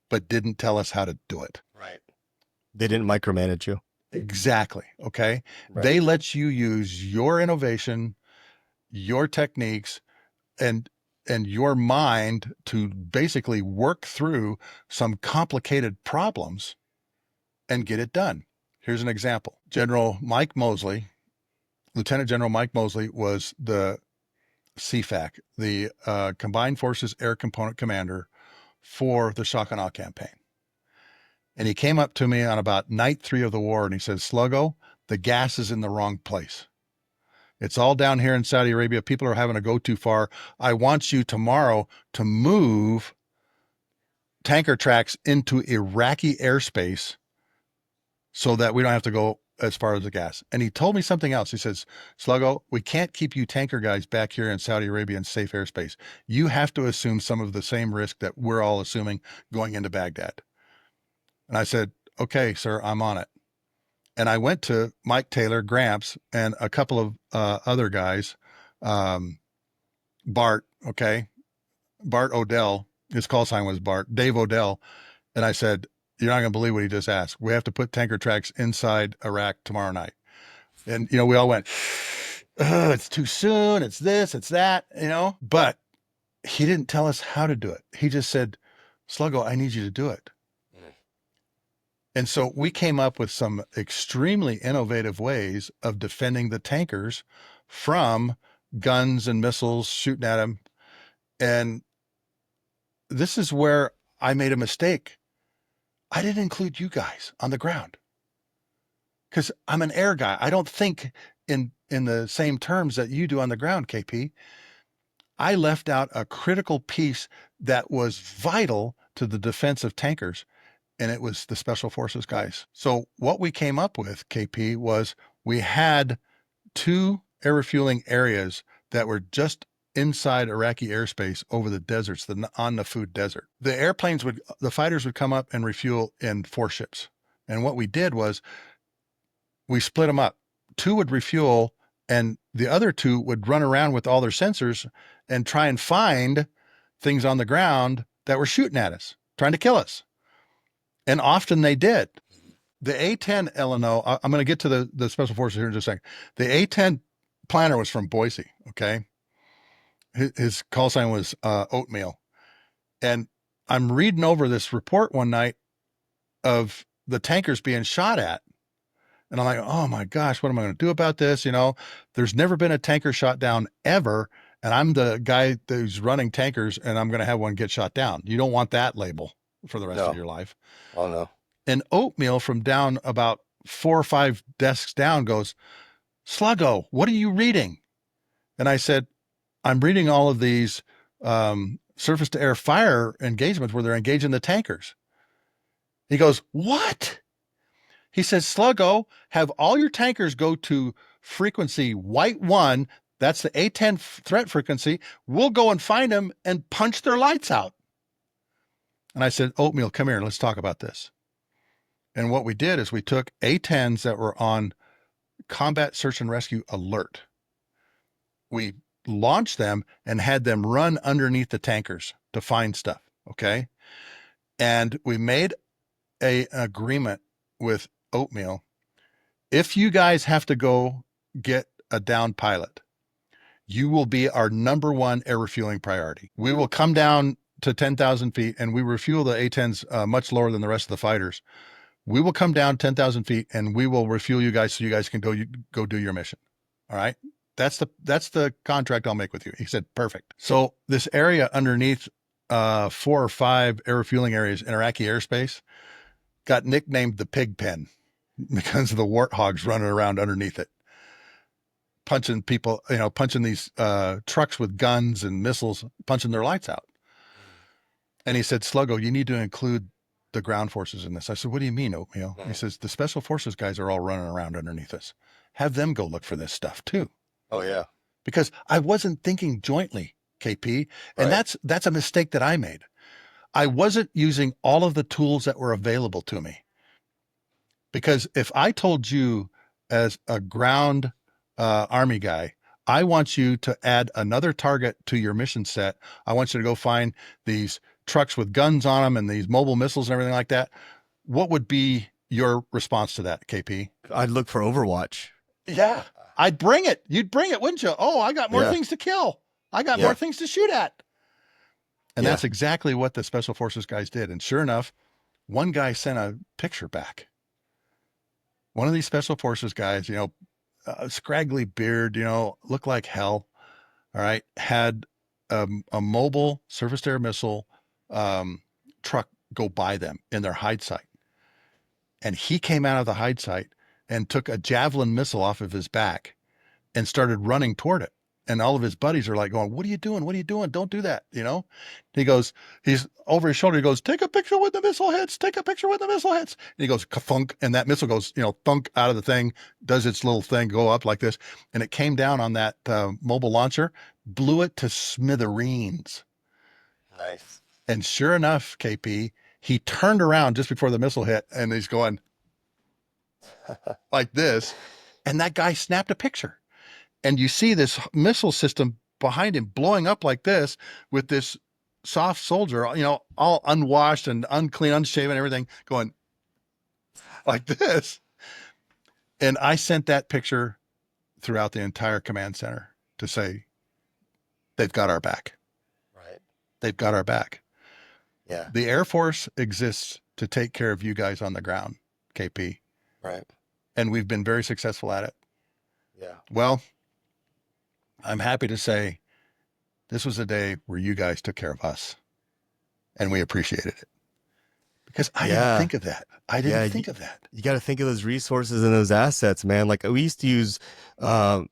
but didn't tell us how to do it. Right. They didn't micromanage you. Exactly. Okay. Right. They let you use your innovation, your techniques, and your mind to basically work through some complicated problems and get it done. Here's an example. General Mike Mosley, Lieutenant General Mike Mosley, was the CFAC, the Combined Forces Air Component Commander for the Shock and Awe campaign. And he came up to me on about night 3 of the war and he said, Sluggo, the gas is in the wrong place. It's all down here in Saudi Arabia. People are having to go too far. I want you tomorrow to move tanker tracks into Iraqi airspace so that we don't have to go as far as the gas. And he told me something else. He says, Sluggo, we can't keep you tanker guys back here in Saudi Arabia in safe airspace. You have to assume some of the same risk that we're all assuming going into Baghdad. And I said, okay, sir, I'm on it. And I went to Mike Taylor, Gramps, and a couple of other guys, Bart, okay, Bart Odell, his call sign was Bart, Dave Odell. And I said, you're not going to believe what he just asked. We have to put tanker tracks inside Iraq tomorrow night. And, we all went, it's too soon. It's this, it's that, but he didn't tell us how to do it. He just said, Sluggo, I need you to do it. And so we came up with some extremely innovative ways of defending the tankers from guns and missiles shooting at them. And this is where I made a mistake. I didn't include you guys on the ground because I'm an air guy. I don't think in the same terms that you do on the ground, KP. I left out a critical piece that was vital to the defense of tankers, and it was the Special Forces guys. So what we came up with, KP, was we had 2 air refueling areas that were just inside Iraqi airspace over the deserts, on the Food Desert. The fighters would come up and refuel in 4 ships. And what we did was we split them up. 2 would refuel and the other 2 would run around with all their sensors and try and find things on the ground that were shooting at us, trying to kill us. And often they did. The A-10 LNO, I'm going to get to the Special Forces here in just a second. The A-10 planner was from Boise, okay? His call sign was Oatmeal. And I'm reading over this report one night of the tankers being shot at. And I'm like, oh my gosh, what am I going to do about this? There's never been a tanker shot down ever. And I'm the guy who's running tankers and I'm going to have one get shot down. You don't want that label for the rest of your life. Oh, no. And Oatmeal from down about 4 or 5 desks down goes, Sluggo, what are you reading? And I said, I'm reading all of these surface to air fire engagements where they're engaging the tankers. He goes, what? He says, Sluggo, have all your tankers go to frequency white 1. That's the A-10 threat frequency. We'll go and find them and punch their lights out. And I said, Oatmeal, come here and let's talk about this. And what we did is we took A-10s that were on combat search and rescue alert. We launched them and had them run underneath the tankers to find stuff. Okay. And we made an agreement with Oatmeal. If you guys have to go get a downed pilot, you will be our #1 air refueling priority. We will come down to 10,000 feet and we refuel the A-10s much lower than the rest of the fighters. We will come down 10,000 feet and we will refuel you guys so you guys can go do your mission. All right. That's the contract I'll make with you. He said, perfect. So this area underneath 4 or 5 air refueling areas in Iraqi airspace got nicknamed the pig pen because of the warthogs running around underneath it, punching people, punching these trucks with guns and missiles, punching their lights out. And he said, Sluggo, you need to include the ground forces in this. I said, what do you mean, Oatmeal? He says, the Special Forces guys are all running around underneath us. Have them go look for this stuff too. Oh, yeah. Because I wasn't thinking jointly, KP. And that's a mistake that I made. I wasn't using all of the tools that were available to me. Because if I told you as a ground Army guy, I want you to add another target to your mission set. I want you to go find these trucks with guns on them and these mobile missiles and everything like that. What would be your response to that, KP? I'd look for Overwatch. Yeah. I'd bring it. You'd bring it, wouldn't you? Oh, I got more things to kill. I got more things to shoot at. And that's exactly what the Special Forces guys did. And sure enough, one guy sent a picture back. One of these Special Forces guys, scraggly beard, looked like hell. All right. Had a mobile surface to air missile truck go by them in their hide site. And he came out of the hide site and took a javelin missile off of his back and started running toward it. And all of his buddies are like going, what are you doing? What are you doing? Don't do that. You know, he goes, he's over his shoulder. He goes, take a picture when the missile hits, take a picture when the missile hits. And he goes, ka-thunk. And that missile goes, you know, thunk out of the thing, does its little thing, go up like this. And it came down on that mobile launcher, blew it to smithereens. Nice. And sure enough, KP, he turned around just before the missile hit and he's going like this. And that guy snapped a picture. And you see this missile system behind him blowing up like this with this soft soldier, you know, all unwashed and unclean, unshaven, everything going like this. And I sent that picture throughout the entire command center to say, they've got our back. Right. They've got our back. Yeah. The Air Force exists to take care of you guys on the ground, KP. Right. And we've been very successful at it. Yeah. Well, I'm happy to say this was a day where you guys took care of us and we appreciated it because I didn't think of that. I didn't think of that. You got to think of those resources and those assets, man. Like we used to use the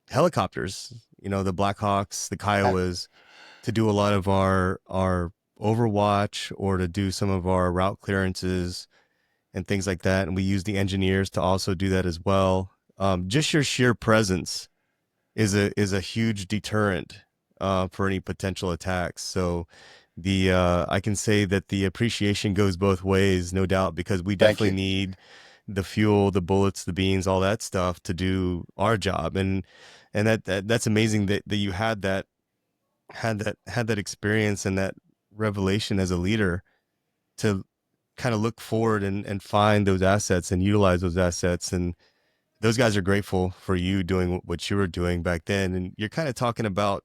helicopters, you know, the Blackhawks, the Kiowas, to do a lot of our overwatch or to do some of our route clearances and things like that. And we use the engineers to also do that as well. Just your sheer presence is a huge deterrent for any potential attacks. So I can say that the appreciation goes both ways, no doubt, because we definitely need the fuel, the bullets, the beans, all that stuff to do our job. And that's amazing that you had that experience and that revelation as a leader to kind of look forward and find those assets and utilize those assets. And those guys are grateful for you doing what you were doing back then. And you're kind of talking about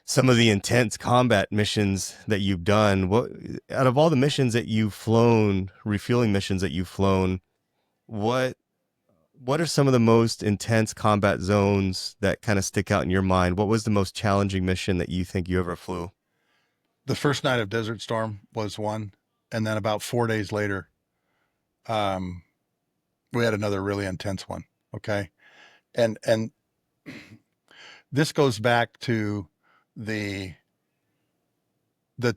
some of the intense combat missions that you've done. What, out of all the missions that you've flown, refueling missions that you've flown, what are some of the most intense combat zones that kind of stick out in your mind? What was the most challenging mission that you think you ever flew? The first night of Desert Storm was one. And then about 4 days later, we had another really intense one. Okay. And this goes back to the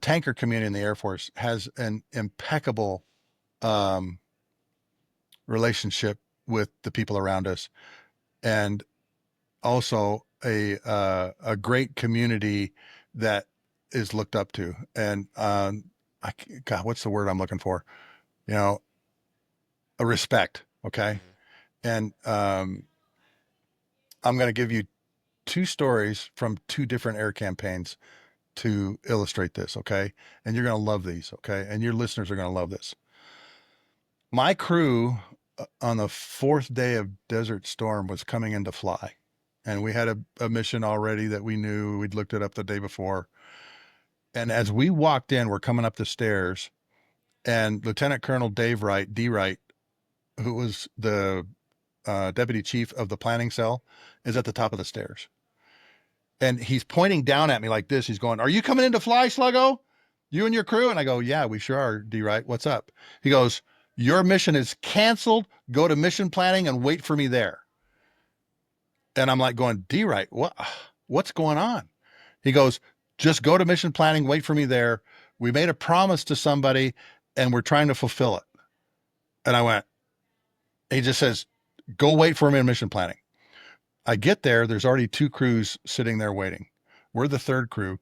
tanker community in the Air Force has an impeccable relationship with the people around us, and also a great community that is looked up to. And God, what's the word I'm looking for? You know, a respect. Okay. And I'm going to give you two stories from two different air campaigns to illustrate this. Okay. And you're going to love these. Okay. And your listeners are going to love this. My crew on the fourth day of Desert Storm was coming in to fly. And we had a mission already that we knew. We'd looked it up the day before. And as we walked in, we're coming up the stairs, and Lieutenant Colonel Dave Wright, D. Wright, who was the deputy chief of the planning cell, is at the top of the stairs. And he's pointing down at me like this. He's going, "Are you coming in to fly, Sluggo? You and your crew?" And I go, "Yeah, we sure are, D. Wright. What's up?" He goes, "Your mission is canceled. Go to mission planning and wait for me there." And I'm like going, "D. Wright, what's going on?" He goes, "Just go to mission planning, wait for me there. We made a promise to somebody and we're trying to fulfill it." And I went, he just says, "Go wait for me in mission planning." I get there. There's already two crews sitting there waiting. We're the third crew.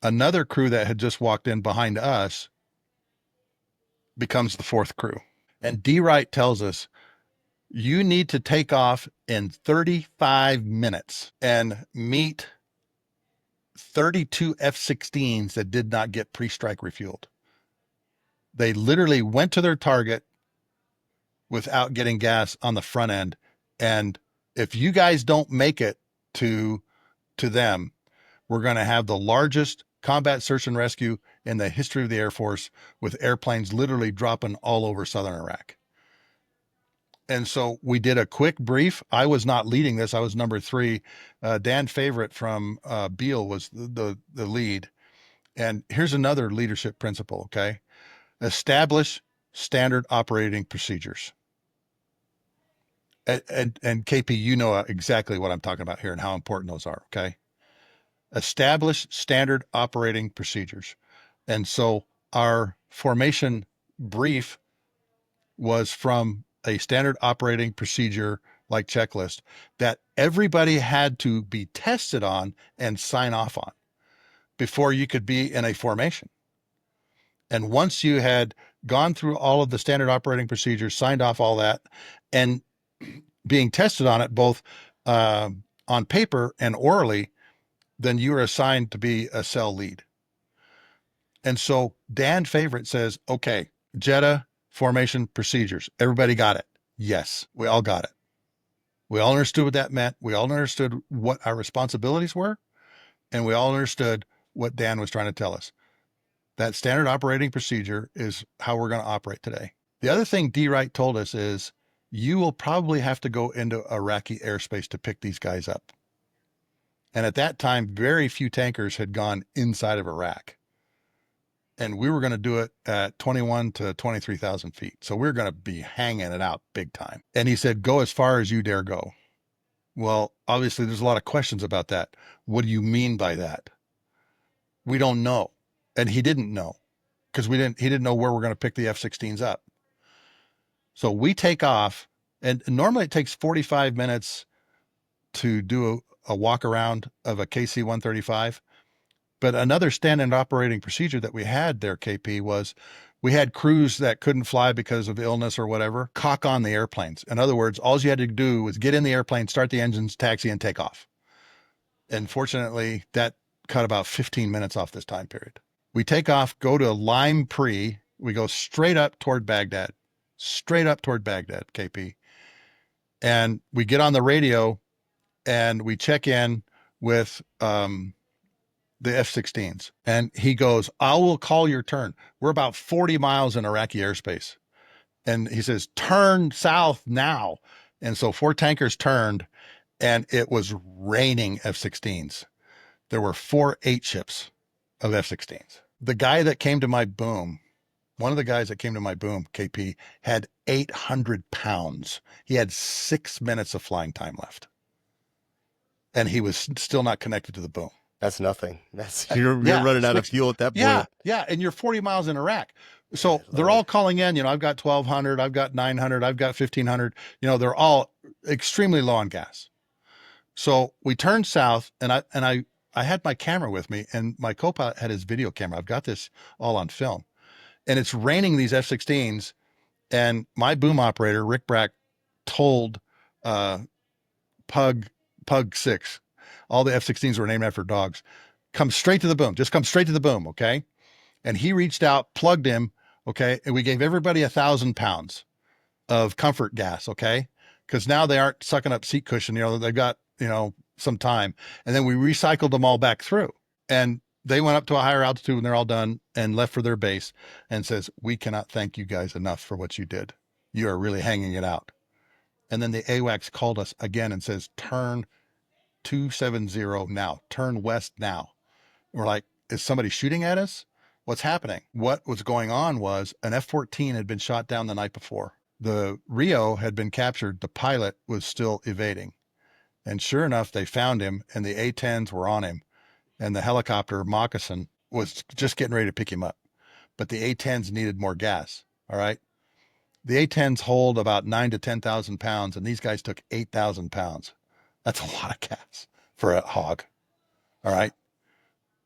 Another crew that had just walked in behind us becomes the fourth crew. And D. Wright tells us, "You need to take off in 35 minutes and meet 32 F-16s that did not get pre-strike refueled." They literally went to their target without getting gas on the front end. And if you guys don't make it to them, we're going to have the largest combat search and rescue in the history of the Air Force, with airplanes literally dropping all over southern Iraq. And so we did a quick brief. I was not leading this. I was number 3. Dan Favorite from Beale was the lead. And here's another leadership principle. Okay. Establish standard operating procedures. And KP, you know exactly what I'm talking about here and how important those are. Okay. Establish standard operating procedures. And so our formation brief was from a standard operating procedure like checklist that everybody had to be tested on and sign off on before you could be in a formation. And once you had gone through all of the standard operating procedures, signed off all that, and being tested on it both on paper and orally, then you are assigned to be a cell lead. And so Dan Favorite says, okay, JETA formation procedures. Everybody got it. Yes, we all got it. We all understood what that meant. We all understood what our responsibilities were. And we all understood what Dan was trying to tell us. That standard operating procedure is how we're going to operate today. The other thing D. Wright told us is you will probably have to go into Iraqi airspace to pick these guys up. And at that time, very few tankers had gone inside of Iraq. And we were going to do it at 21 to 23,000 feet. So we're going to be hanging it out big time. And he said, go as far as you dare go. Well, obviously there's a lot of questions about that. What do you mean by that? We don't know. And he didn't know because he didn't know where we're going to pick the F-16s up. So we take off, and normally it takes 45 minutes to do a walk around of a KC-135. But another standard operating procedure that we had there, KP, was we had crews that couldn't fly because of illness or whatever, cock on the airplanes. In other words, all you had to do was get in the airplane, start the engines, taxi, and take off. And fortunately, that cut about 15 minutes off this time period. We take off, go to Lime Pre. We go straight up toward Baghdad, KP. And we get on the radio and we check in with the F-16s. And he goes, I will call your turn. We're about 40 miles in Iraqi airspace. And he says, turn south now. And so 4 tankers turned, and it was raining F-16s. There were 4 8-ships of F-16s. The guy that came to my boom, one of the guys that came to my boom, KP, had 800 pounds. He had 6 minutes of flying time left. And he was still not connected to the boom. That's nothing. You're running out of fuel at that point. Yeah. And you're 40 miles in Iraq. So they're all calling in, I've got 1,200, I've got 900, I've got 1,500, they're all extremely low on gas. So we turned south, and I had my camera with me, and my co-pilot had his video camera. I've got this all on film, and it's raining these F-16s. And my boom operator, Rick Brack, told Pug 6, all the F-16s were named after dogs, come straight to the boom. Just come straight to the boom, okay? And he reached out, plugged him, okay? And we gave everybody 1,000 pounds of comfort gas, okay? Because now they aren't sucking up seat cushion. They've got, some time. And then we recycled them all back through. And they went up to a higher altitude when they're all done and left for their base and says, we cannot thank you guys enough for what you did. You are really hanging it out. And then the AWACS called us again and says, turn 270 now, turn west now. And we're like, is somebody shooting at us? What's happening? What was going on was an F-14 had been shot down the night before. The Rio had been captured. The pilot was still evading. And sure enough, they found him, and the A-10s were on him. And the helicopter Moccasin was just getting ready to pick him up. But the A-10s needed more gas. All right. The A-10s hold about 9,000 to 10,000 pounds, and these guys took 8,000 pounds. That's a lot of gas for a hog. All right.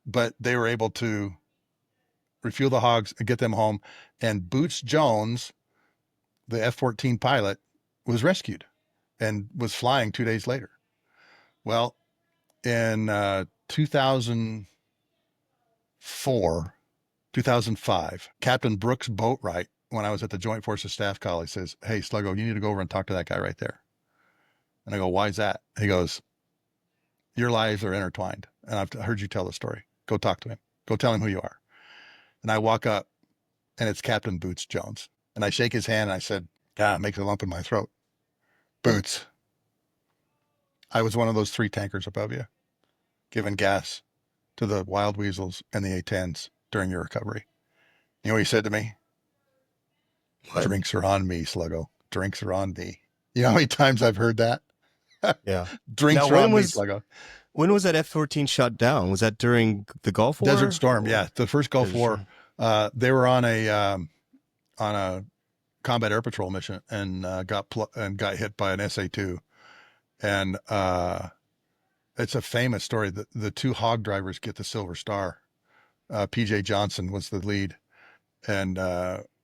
But they were able to refuel the hogs and get them home. And Boots Jones, the F-14 pilot, was rescued and was flying 2 days later. Well, in 2004, 2005, Captain Brooks Boatwright, when I was at the Joint Forces Staff College, says, hey, Sluggo, you need to go over and talk to that guy right there. And I go, why is that? He goes, your lives are intertwined. And I've heard you tell the story. Go talk to him. Go tell him who you are. And I walk up, and it's Captain Boots Jones. And I shake his hand, and I said, God, it makes a lump in my throat. Boots, I was one of those 3 tankers above you, giving gas to the Wild Weasels and the A-10s during your recovery. You know what he said to me? What? Drinks are on me, Sluggo. Drinks are on me. You know how many times I've heard that? Yeah. Now, Drinks are on me, Sluggo. when was that F-14 shot down? Was that during the Gulf Desert War? Storm, yeah, the first Gulf Desert War. Storm. They were on a combat air patrol mission and got hit by an SA-2, and it's a famous story. The two hog drivers get the Silver Star. PJ Johnson was the lead, and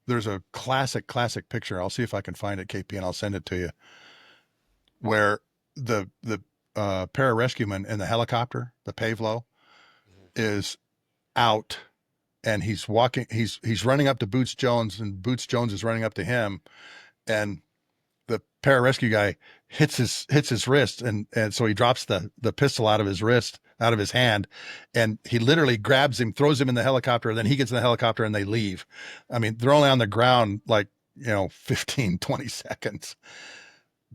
there's a classic picture. I'll see if I can find it, KP, and I'll send it to you, where the pararescueman in the helicopter, the Pavlo, is out, and he's running up to Boots Jones, and Boots Jones is running up to him, and the pararescue guy hits his wrist, and so he drops the pistol out of his hand, and he literally grabs him, throws him in the helicopter, and then he gets in the helicopter and they leave. I mean, they're only on the ground like 15, 20 seconds.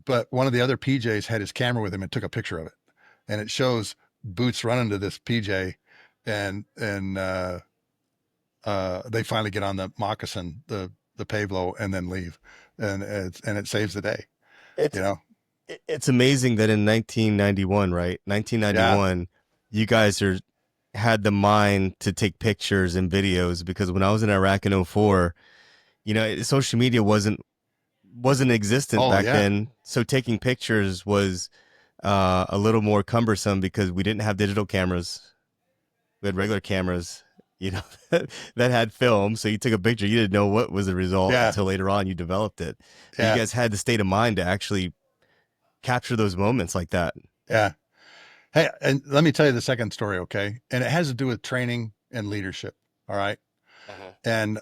But one of the other PJs had his camera with him and took a picture of it, and it shows Boots running to this PJ, and they finally get on the moccasin, the Pavlo, and then leave, and it saves the day. It's, it's amazing that in 1991, right? 1991, you guys had the mind to take pictures and videos, because when I was in Iraq in 04, social media wasn't existent back then. So taking pictures was a little more cumbersome because we didn't have digital cameras. We had regular cameras, that had film. So you took a picture, you didn't know what was the result until later on you developed it. You guys had the state of mind to actually capture those moments like that. Yeah. Hey, and let me tell you the second story, okay? And it has to do with training and leadership. All right. And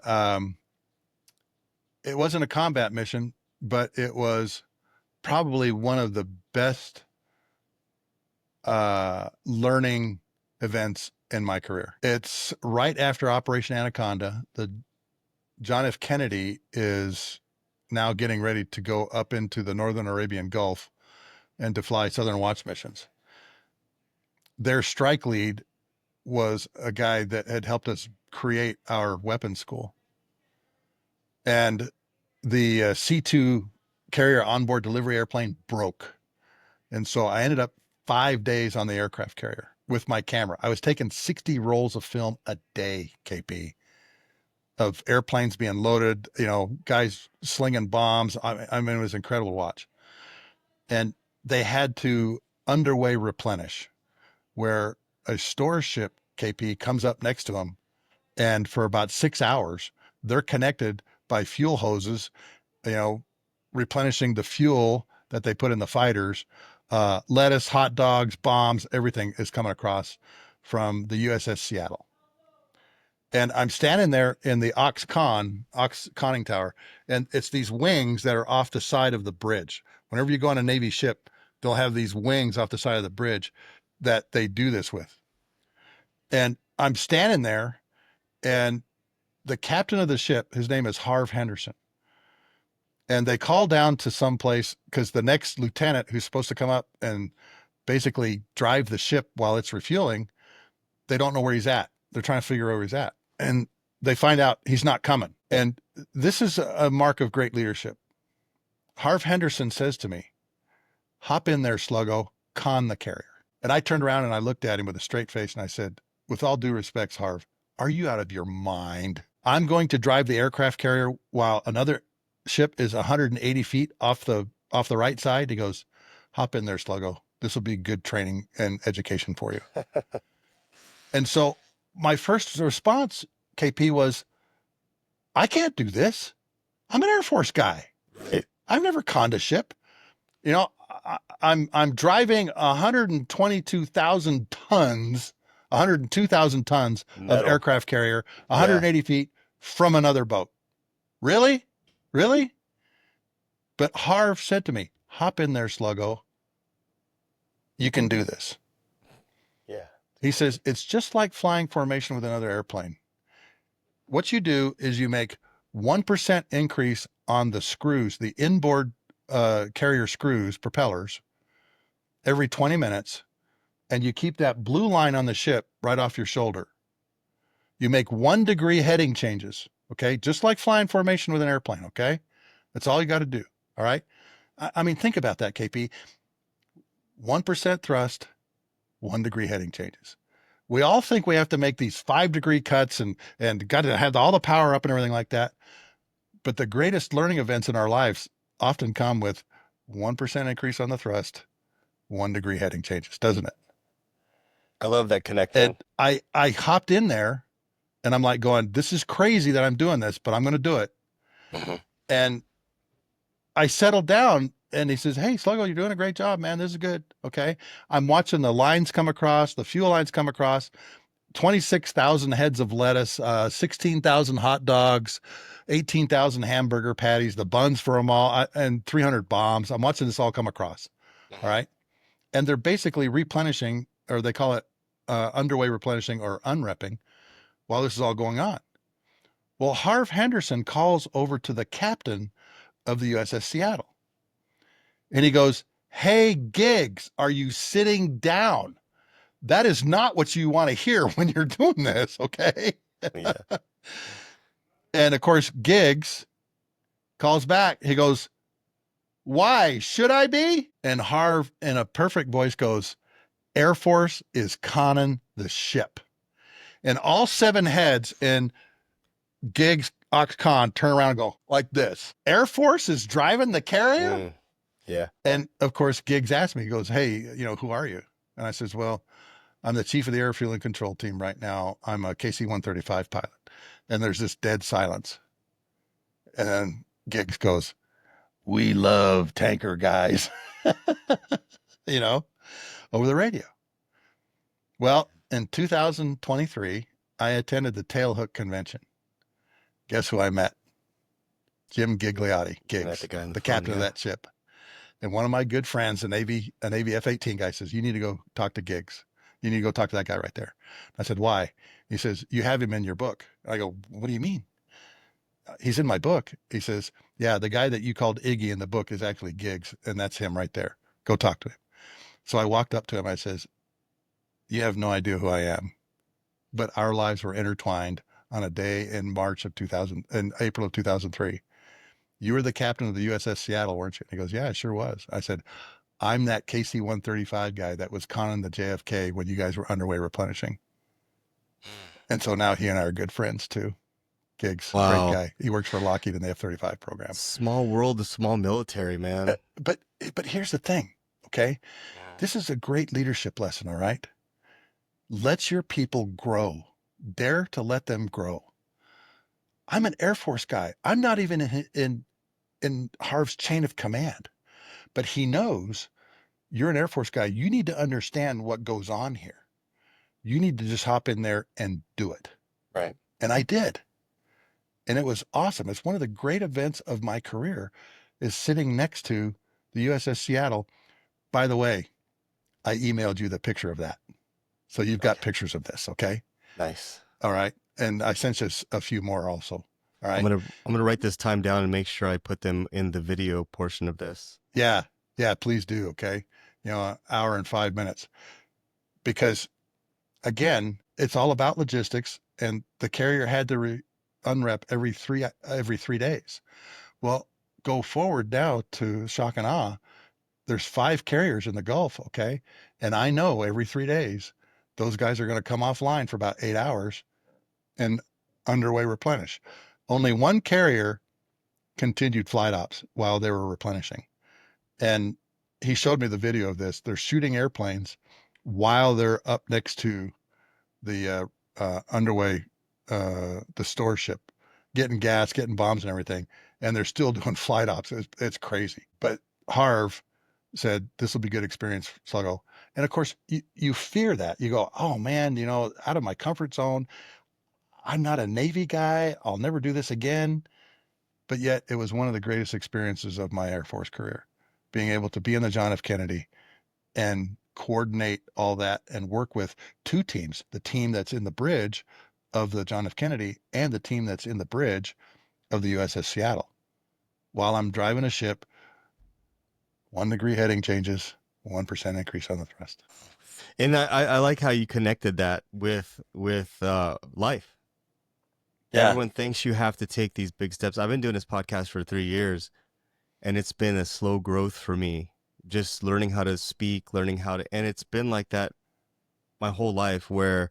it wasn't a combat mission, but it was probably one of the best learning events in my career. It's right after Operation Anaconda. The John F. Kennedy is now getting ready to go up into the Northern Arabian Gulf and to fly Southern Watch missions. Their strike lead was a guy that had helped us create our weapons school. And the C-2 carrier onboard delivery airplane broke. And so I ended up 5 days on the aircraft carrier with my camera. I was taking 60 rolls of film a day, KP, of airplanes being loaded, guys slinging bombs. I mean, it was incredible to watch. And they had to underway replenish, where a store ship, KP, comes up next to them. And for about 6 hours, they're connected by fuel hoses, replenishing the fuel that they put in the fighters. Lettuce, hot dogs, bombs, everything is coming across from the USS Seattle. And I'm standing there in the Ox conning tower, and it's these wings that are off the side of the bridge. Whenever you go on a Navy ship, they'll have these wings off the side of the bridge that they do this with. And I'm standing there, and the captain of the ship, his name is Harv Henderson. And they call down to some place because the next lieutenant, who's supposed to come up and basically drive the ship while it's refueling, they don't know where he's at. They're trying to figure out where he's at. And they find out he's not coming. And this is a mark of great leadership. Harv Henderson says to me, "Hop in there, Sluggo, con the carrier." And I turned around and I looked at him with a straight face and I said, "With all due respects, Harv, are you out of your mind? I'm going to drive the aircraft carrier while another ship is 180 feet off the right side." He goes, "Hop in there, Sluggo. This will be good training and education for you." And so my first response, KP, was, I can't do this. I'm an Air Force guy. I've never conned a ship. I'm driving 102,000 tons of aircraft carrier, 180 feet from another boat. Really? Really? But Harv said to me, "Hop in there, Sluggo. You can do this." Yeah. He says, it's just like flying formation with another airplane. What you do is you make 1% increase on the screws, the inboard carrier screws, propellers, every 20 minutes, and you keep that blue line on the ship right off your shoulder. You make 1 degree heading changes, okay? Just like flying formation with an airplane, okay? That's all you got to do, all right? I mean, think about that, KP. 1% thrust, 1 degree heading changes. We all think we have to make these 5-degree cuts and got to have all the power up and everything like that. But the greatest learning events in our lives often come with 1% increase on the thrust, 1 degree heading changes, doesn't it? I love that connecting. And I hopped in there and I'm like going, this is crazy that I'm doing this, but I'm going to do it. Mm-hmm. And I settled down and he says, hey, Sluggo, you're doing a great job, man. This is good. Okay. I'm watching the lines come across, the fuel lines come across, 26,000 heads of lettuce, 16,000 hot dogs, 18,000 hamburger patties, the buns for them all, and 300 bombs. I'm watching this all come across. All right. And they're basically replenishing, or they call it underway replenishing or unrepping while this is all going on. Well, Harv Henderson calls over to the captain of the USS Seattle. And he goes, hey, Giggs, are you sitting down? That is not what you want to hear when you're doing this, okay? Yeah. And of course, Giggs calls back. He goes, why should I be? And Harv, in a perfect voice, goes, Air Force is conning the ship. And all 7 heads in Giggs Oxcon turn around and go like this. Air Force is driving the carrier? Yeah. And of course, Giggs asked me, he goes, hey, who are you? And I says, well, I'm the chief of the air fueling control team right now. I'm a KC-135 pilot. And there's this dead silence. And then Giggs goes, we love tanker guys, over the radio. Well, in 2023, I attended the Tailhook Convention. Guess who I met? Jim Gigliotti, Giggs, the captain of that ship. And one of my good friends, a Navy F-18 guy, says, you need to go talk to Giggs. You need to go talk to that guy right there. I said, why? He says, you have him in your book. I go, what do you mean? He's in my book. He says, yeah, the guy that you called Iggy in the book is actually Giggs, and that's him right there. Go talk to him. So I walked up to him. I says, you have no idea who I am, but our lives were intertwined on a day in April of 2003. You were the captain of the USS Seattle, weren't you? And he goes, yeah, I sure was. I said, I'm that KC-135 guy that was conning the JFK when you guys were underway replenishing. And so now he and I are good friends too. Giggs, wow. Great guy. He works for Lockheed in the F-35 program. Small world, the small military, man. But here's the thing, okay? This is a great leadership lesson, all right? Let your people grow. Dare to let them grow. I'm an Air Force guy. I'm not even in Harv's chain of command, but he knows you're an Air Force guy. You need to understand what goes on here. You need to just hop in there and do it. Right. And I did. And it was awesome. It's one of the great events of my career is sitting next to the USS Seattle. By the way, I emailed you the picture of that. So you've got pictures of this. Okay. Nice. All right. And I sent you a few more also. All right. I'm gonna write this time down and make sure I put them in the video portion of this. Yeah. Yeah, please do. Okay. An hour and 5 minutes, because again, it's all about logistics, and the carrier had to unrep every three days. Well, go forward now to shock and awe. There's 5 carriers in the Gulf. Okay. And I know every 3 days, those guys are going to come offline for about 8 hours and underway replenish. Only one carrier continued flight ops while they were replenishing. And he showed me the video of this. They're shooting airplanes while they're up next to the underway, the store ship, getting gas, getting bombs and everything. And they're still doing flight ops. It's crazy. But Harv said, this will be good experience, Sluggo. And of course, you fear that. You go, oh man, out of my comfort zone. I'm not a Navy guy. I'll never do this again. But yet it was one of the greatest experiences of my Air Force career, being able to be in the John F. Kennedy and coordinate all that and work with 2 teams, the team that's in the bridge of the John F. Kennedy and the team that's in the bridge of the USS Seattle. While I'm driving a ship, 1 degree heading changes, 1% increase on the thrust. And I like how you connected that with life. Yeah. Everyone thinks you have to take these big steps. I've been doing this podcast for 3 years, and it's been a slow growth for me. Just learning how to speak, learning how to, and it's been like that my whole life, where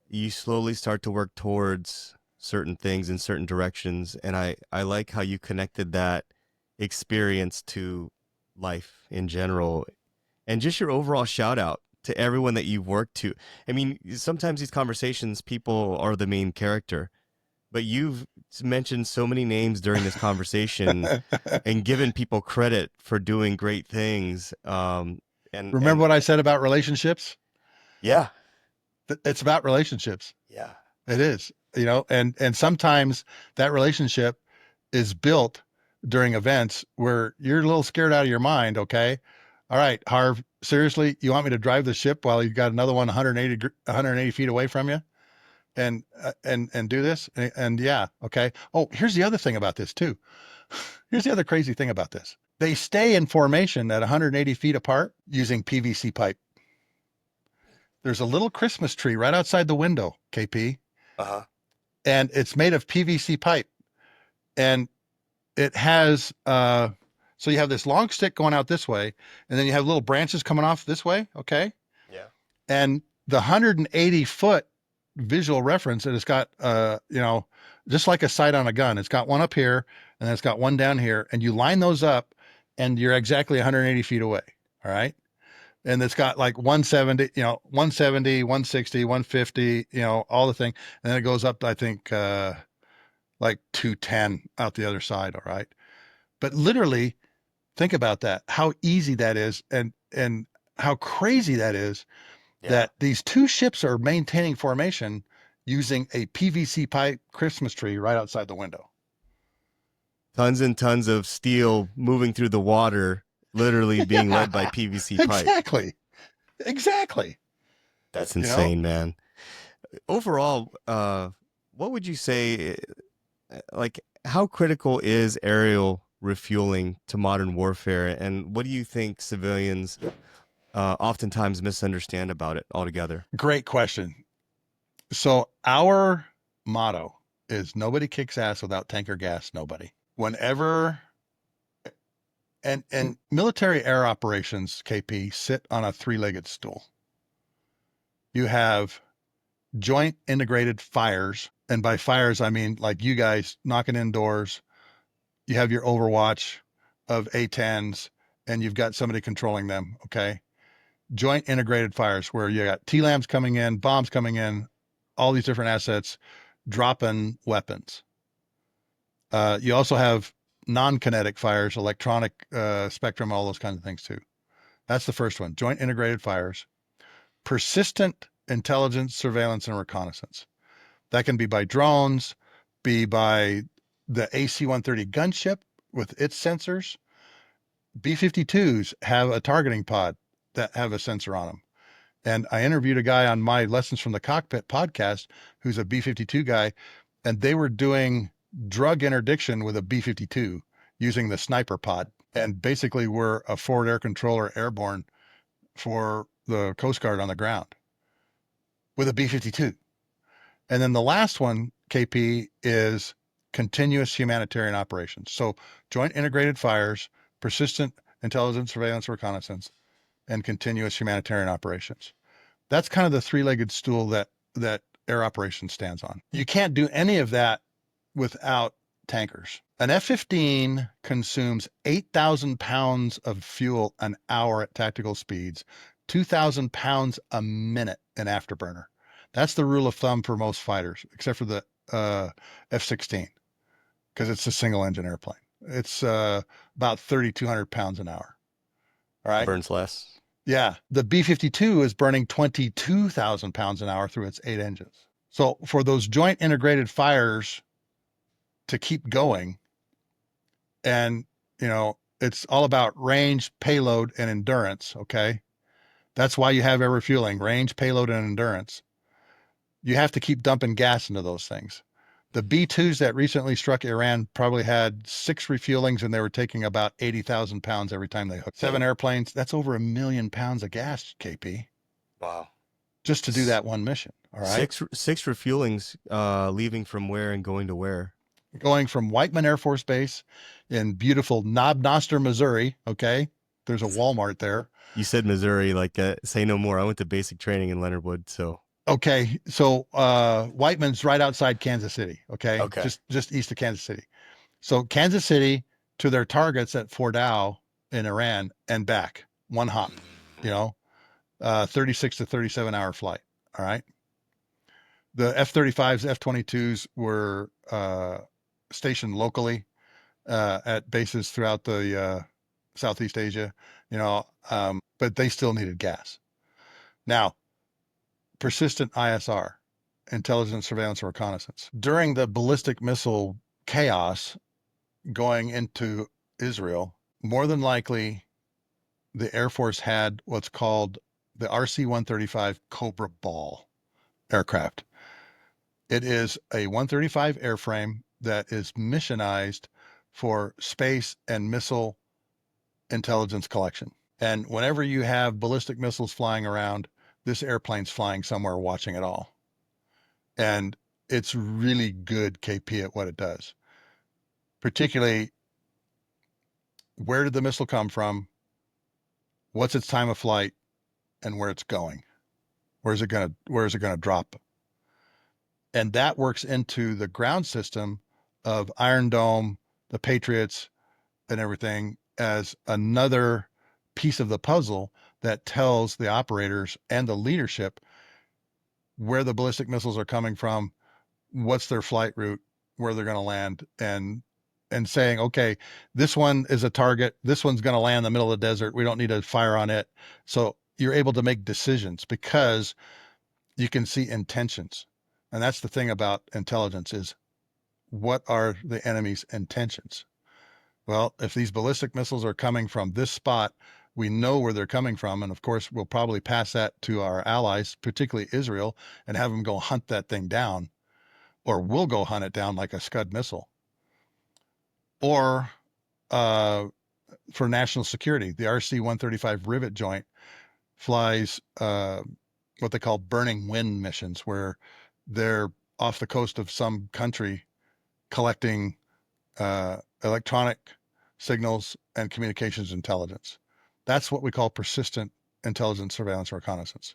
you slowly start to work towards certain things in certain directions. And I like how you connected that experience to life in general, and just your overall shout out to everyone that you've worked to. I mean, sometimes these conversations, people are the main character, but you've mentioned so many names during this conversation and given people credit for doing great things. And Remember what I said about relationships? yeah, It's about relationships. yeah, It is, and sometimes that relationship is built during events where you're a little scared out of your mind. Okay. All right, Harv, seriously, you want me to drive the ship while you've got another one 180 feet away from you and do this? And yeah. Okay. Oh, here's the other thing about this too. Here's the other crazy thing about this. They stay in formation at 180 feet apart using PVC pipe. There's a little Christmas tree right outside the window, KP, uh-huh, and it's made of PVC pipe. And it has, so you have this long stick going out this way, and then you have little branches coming off this way. Okay. yeah, And the 180-foot visual reference, and it's got, just like a sight on a gun, it's got one up here and then it's got one down here, and you line those up and you're exactly 180 feet away. All right. And it's got like 170, 170, 160, 150, all the thing. And then it goes up to, I think, like 210 out the other side. All right. But literally think about that, how easy that is. And how crazy that is, yeah. that these two ships are maintaining formation using a PVC pipe Christmas tree right outside the window. Tons and tons of steel moving through the water, literally being led by PVC pipe. Exactly. That's insane, man. Overall, what would you say, like, how critical is aerial refueling to modern warfare, and what do you think civilians oftentimes misunderstand about it altogether? Great question. So our motto is nobody kicks ass without tanker gas. Nobody. Whenever and military air operations, KP, sit on a three-legged stool. You have joint integrated fires, and by fires I mean like you guys knocking in doors. You have your overwatch of A-10s, and you've got somebody controlling them. Okay. Joint integrated fires where you got TLAMs coming in, bombs coming in, all these different assets dropping weapons. You also have non-kinetic fires, electronic spectrum, all those kinds of things too. That's the first one, joint integrated fires. Persistent intelligence, surveillance, and reconnaissance. That can be by drones, be by the AC-130 gunship with its sensors. B-52s have a targeting pod that have a sensor on them. And I interviewed a guy on my Lessons from the Cockpit podcast who's a B-52 guy, and they were doing drug interdiction with a B-52 using the sniper pod. And basically we're a forward air controller airborne for the Coast Guard on the ground with a B-52. And then the last one, KP, is continuous humanitarian operations. So joint integrated fires, persistent intelligence, surveillance, reconnaissance, and continuous humanitarian operations. That's kind of the three-legged stool that air operations stands on. You can't do any of that without tankers. An F-15 consumes 8,000 pounds of fuel an hour at tactical speeds, 2,000 pounds a minute in afterburner. That's the rule of thumb for most fighters, except for the F-16, because it's a single engine airplane. It's about 3,200 pounds an hour. All right. Burns less. Yeah. The B-52 is burning 22,000 pounds an hour through its 8 engines. So for those joint integrated fires to keep going, and, it's all about range, payload, and endurance. Okay. That's why you have air refueling, range, payload, and endurance. You have to keep dumping gas into those things. The B-2s that recently struck Iran probably had 6 refuelings, and they were taking about 80,000 pounds every time they hooked. 7 airplanes, that's over 1 million pounds of gas, KP. Wow. Just to do that one mission. All right. Six refuelings, leaving from where and going to where? going from Whiteman Air Force Base in beautiful Knob Noster, Missouri. Okay. There's a Walmart there. You said Missouri, like say no more. I went to basic training in Leonard Wood, so Okay. So Whiteman's right outside Kansas City. Okay. okay. Just east of Kansas City. So Kansas City to their targets at Fordow in Iran and back, one hop, you know, 36 to 37-hour flight. All right. The F-35s, F-22s were stationed locally at bases throughout the Southeast Asia, you know, but they still needed gas. Now, persistent ISR, intelligence, surveillance, and reconnaissance. During the ballistic missile chaos going into Israel, more than likely the Air Force had what's called the RC-135 Cobra Ball aircraft. It is a 135 airframe that is missionized for space and missile intelligence collection. And whenever you have ballistic missiles flying around, this airplane's flying somewhere watching it all. And it's really good KP at what it does. Particularly, where did the missile come from? What's its time of flight and where it's going? Where is it going to drop? And that works into the ground system of Iron Dome, the Patriots, and everything as another piece of the puzzle that tells the operators and the leadership where the ballistic missiles are coming from, what's their flight route, where they're going to land, and saying, okay, this one is a target. This one's going to land in the middle of the desert. We don't need to fire on it. So you're able to make decisions because you can see intentions. And that's the thing about intelligence is what are the enemy's intentions? Well, if these ballistic missiles are coming from this spot, we know where they're coming from. And of course, we'll probably pass that to our allies, particularly Israel, and have them go hunt that thing down, or we'll go hunt it down like a Scud missile. Or for national security, the RC-135 Rivet Joint flies what they call burning wind missions, where they're off the coast of some country collecting electronic signals and communications intelligence. That's what we call persistent intelligence, surveillance, reconnaissance.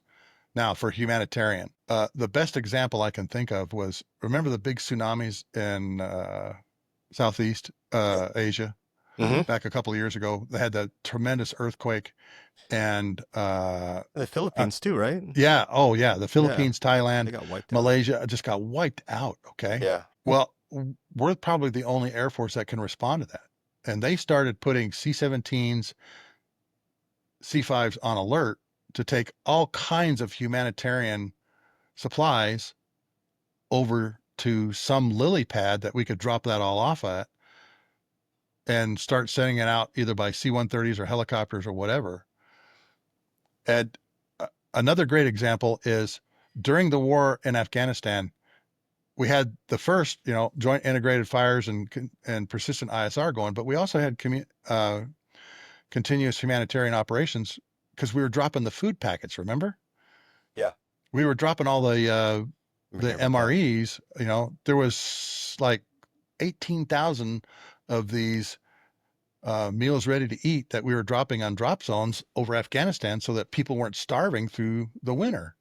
Now, for humanitarian, the best example I can think of was, remember the big tsunamis in Southeast Asia back a couple of years ago? They had that tremendous earthquake and The Philippines too, right? yeah, oh yeah, the Yeah. Philippines, They Thailand, got wiped out. Malaysia just got wiped out. Okay. Yeah. Well, we're probably the only Air Force that can respond to that. And they started putting C-17s, C-5s on alert to take all kinds of humanitarian supplies over to some lily pad that we could drop that all off at and start sending it out either by C-130s or helicopters or whatever. And another great example is during the war in Afghanistan, we had the first, joint integrated fires and persistent ISR going, but we also had continuous humanitarian operations because we were dropping the food packets. Remember? Yeah. We were dropping all the Remember that. MREs. There was like 18,000 of these meals ready to eat that we were dropping on drop zones over Afghanistan so that people weren't starving through the winter.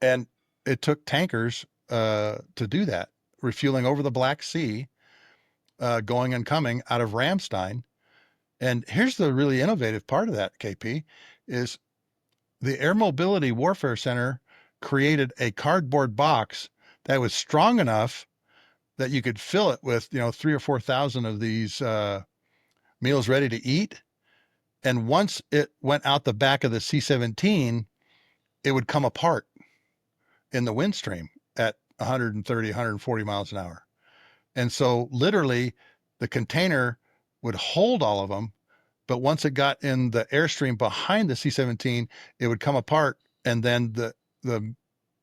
And it took tankers to do that, refueling over the Black Sea, going and coming out of Ramstein. And here's the really innovative part of that, KP, is the Air Mobility Warfare Center created a cardboard box that was strong enough that you could fill it with, 3,000 or 4,000 of these meals ready to eat. And once it went out the back of the C-17, it would come apart in the wind stream at 130, 140 miles an hour. And so literally the container would hold all of them, but once it got in the airstream behind the C-17, it would come apart and then the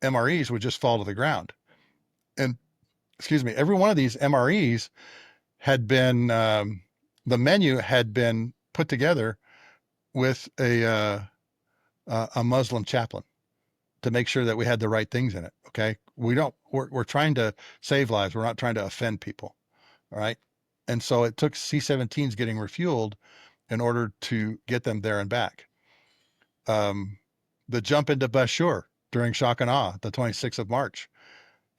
MREs would just fall to the ground. And every one of these MREs had been, the menu had been put together with a Muslim chaplain to make sure that we had the right things in it. Okay. We're trying to save lives. We're not trying to offend people. All right. And so it took C-17s getting refueled in order to get them there and back. The jump into Bashur during shock and awe, the 26th of March,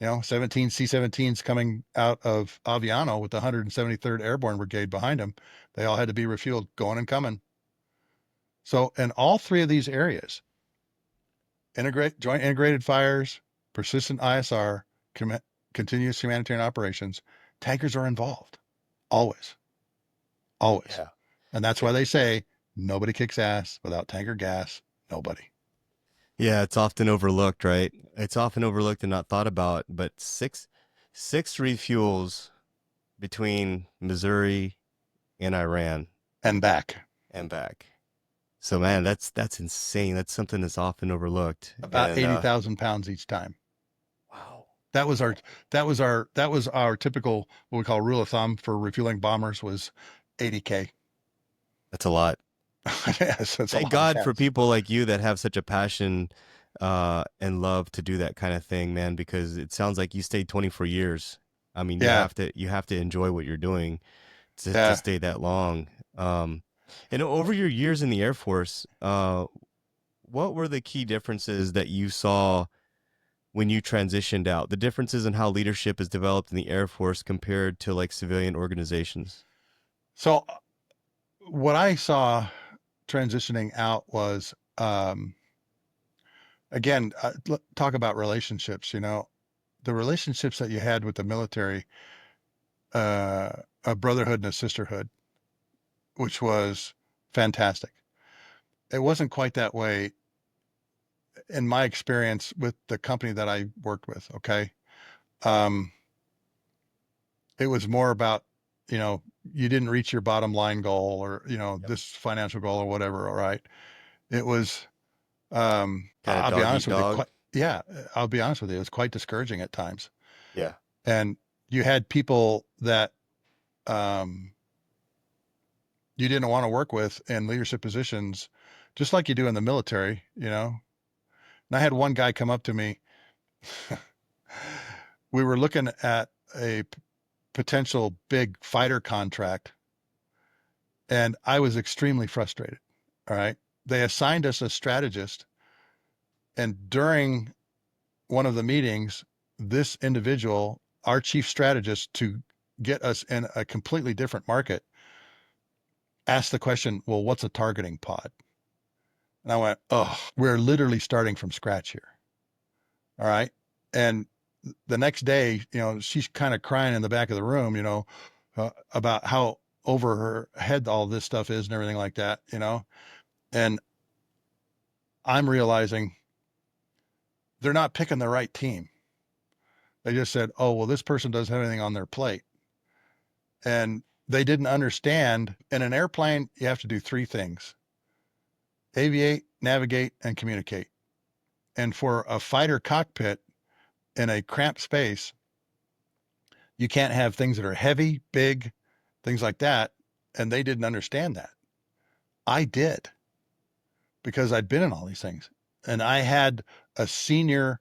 17 C-17s coming out of Aviano with the 173rd Airborne Brigade behind them. They all had to be refueled going and coming. So in all three of these areas, joint integrated fires, persistent ISR, continuous humanitarian operations, tankers are involved. Always. Always. Yeah. And that's why they say nobody kicks ass without tanker gas. Nobody. Yeah, it's often overlooked, right? It's often overlooked and not thought about, but six refuels between Missouri and Iran And back. and back. So man, that's insane. That's something that's often overlooked. About And 80,000 pounds each time. wow. That was our typical, what we call rule of thumb for refueling bombers was 80K. That's a lot. Yes, that's a Thank lot God of for pounds. people like you that have such a passion and love to do that kind of thing, man, because it sounds like you stayed 24 years. I mean, Yeah. you have to enjoy what you're doing to Yeah. stay that long. And over your years in the Air Force, what were the key differences that you saw when you transitioned out? The differences in how leadership is developed in the Air Force compared to like civilian organizations? So what I saw transitioning out was, again, talk about relationships, the relationships that you had with the military, a brotherhood and a sisterhood, which was fantastic. It wasn't quite that way in my experience with the company that I worked with. Okay. Um, it was more about, you didn't reach your bottom line goal or, Yep. this financial goal or whatever. All right. It was, Kind of I'll be dog honest eat with you. dog. Yeah, I'll be honest with you. It was quite discouraging at times. Yeah. And you had people that, um, you didn't want to work with in leadership positions, just like you do in the military. And I had one guy come up to me. We were looking at a potential big fighter contract, and I was extremely frustrated. All right. They assigned us a strategist, and during one of the meetings, this individual, our chief strategist, to get us in a completely different market, asked the question, well, what's a targeting pod? And I went, oh, we're literally starting from scratch here. All right. And the next day, she's kind of crying in the back of the room, about how over her head all this stuff is and everything like that. And I'm realizing they're not picking the right team. They just said, oh, well, this person doesn't have anything on their plate. And they didn't understand in an airplane, you have to do three things: aviate, navigate, and communicate. And for a fighter cockpit in a cramped space, you can't have things that are heavy, big, things like that. And they didn't understand that. I did, because I'd been in all these things. And I had a senior,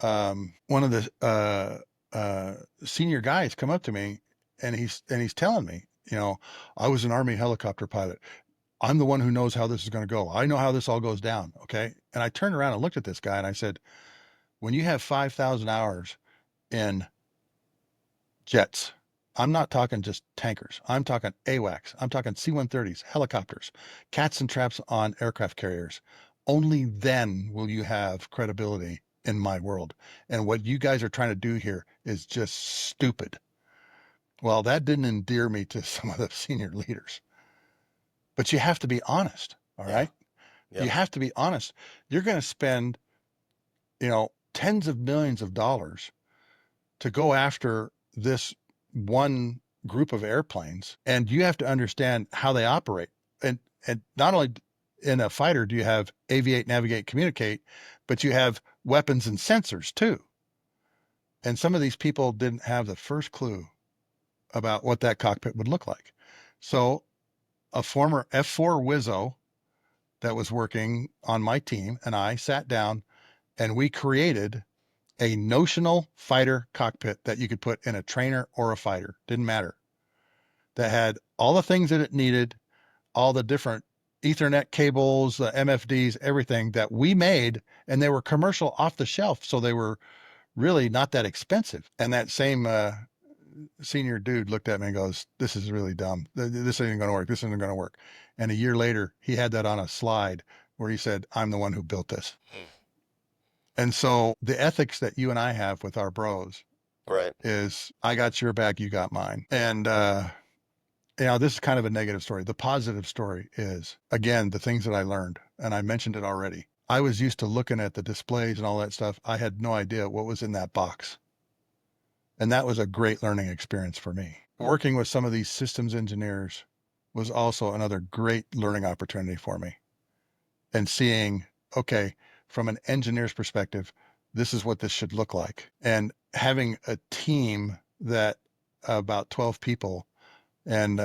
one of the senior guys come up to me, and he's telling me, I was an Army helicopter pilot. I'm the one who knows how this is going to go. I know how this all goes down. Okay. And I turned around and looked at this guy and I said, when you have 5,000 hours in jets, I'm not talking just tankers. I'm talking AWACS. I'm talking C-130s, helicopters, cats and traps on aircraft carriers. Only then will you have credibility in my world. And what you guys are trying to do here is just stupid. Well, that didn't endear me to some of the senior leaders. But you have to be honest. All Yeah. right. You Yep. have to be honest. You're going to spend, tens of millions of dollars to go after this one group of airplanes, and you have to understand how they operate. And not only in a fighter do you have aviate, navigate, communicate, but you have weapons and sensors too. And some of these people didn't have the first clue about what that cockpit would look like. So a former F4 Wizzo that was working on my team and I sat down And we created a notional fighter cockpit that you could put in a trainer or a fighter, didn't matter, that had all the things that it needed, all the different Ethernet cables, MFDs, everything that we made, and they were commercial off the shelf. So they were really not that expensive. And that same senior dude looked at me and goes, "This is really dumb. This isn't going to work. This isn't going to work." And a year later, he had that on a slide where he said, "I'm the one who built this." And so the ethics that you and I have with our bros, Right. is I got your back, you got mine. And, this is kind of a negative story. The positive story is, again, the things that I learned, and I mentioned it already. I was used to looking at the displays and all that stuff. I had no idea what was in that box. And that was a great learning experience for me. Working with some of these systems engineers was also another great learning opportunity for me. And seeing, okay, from an engineer's perspective, this is what this should look like. And having a team that about 12 people, and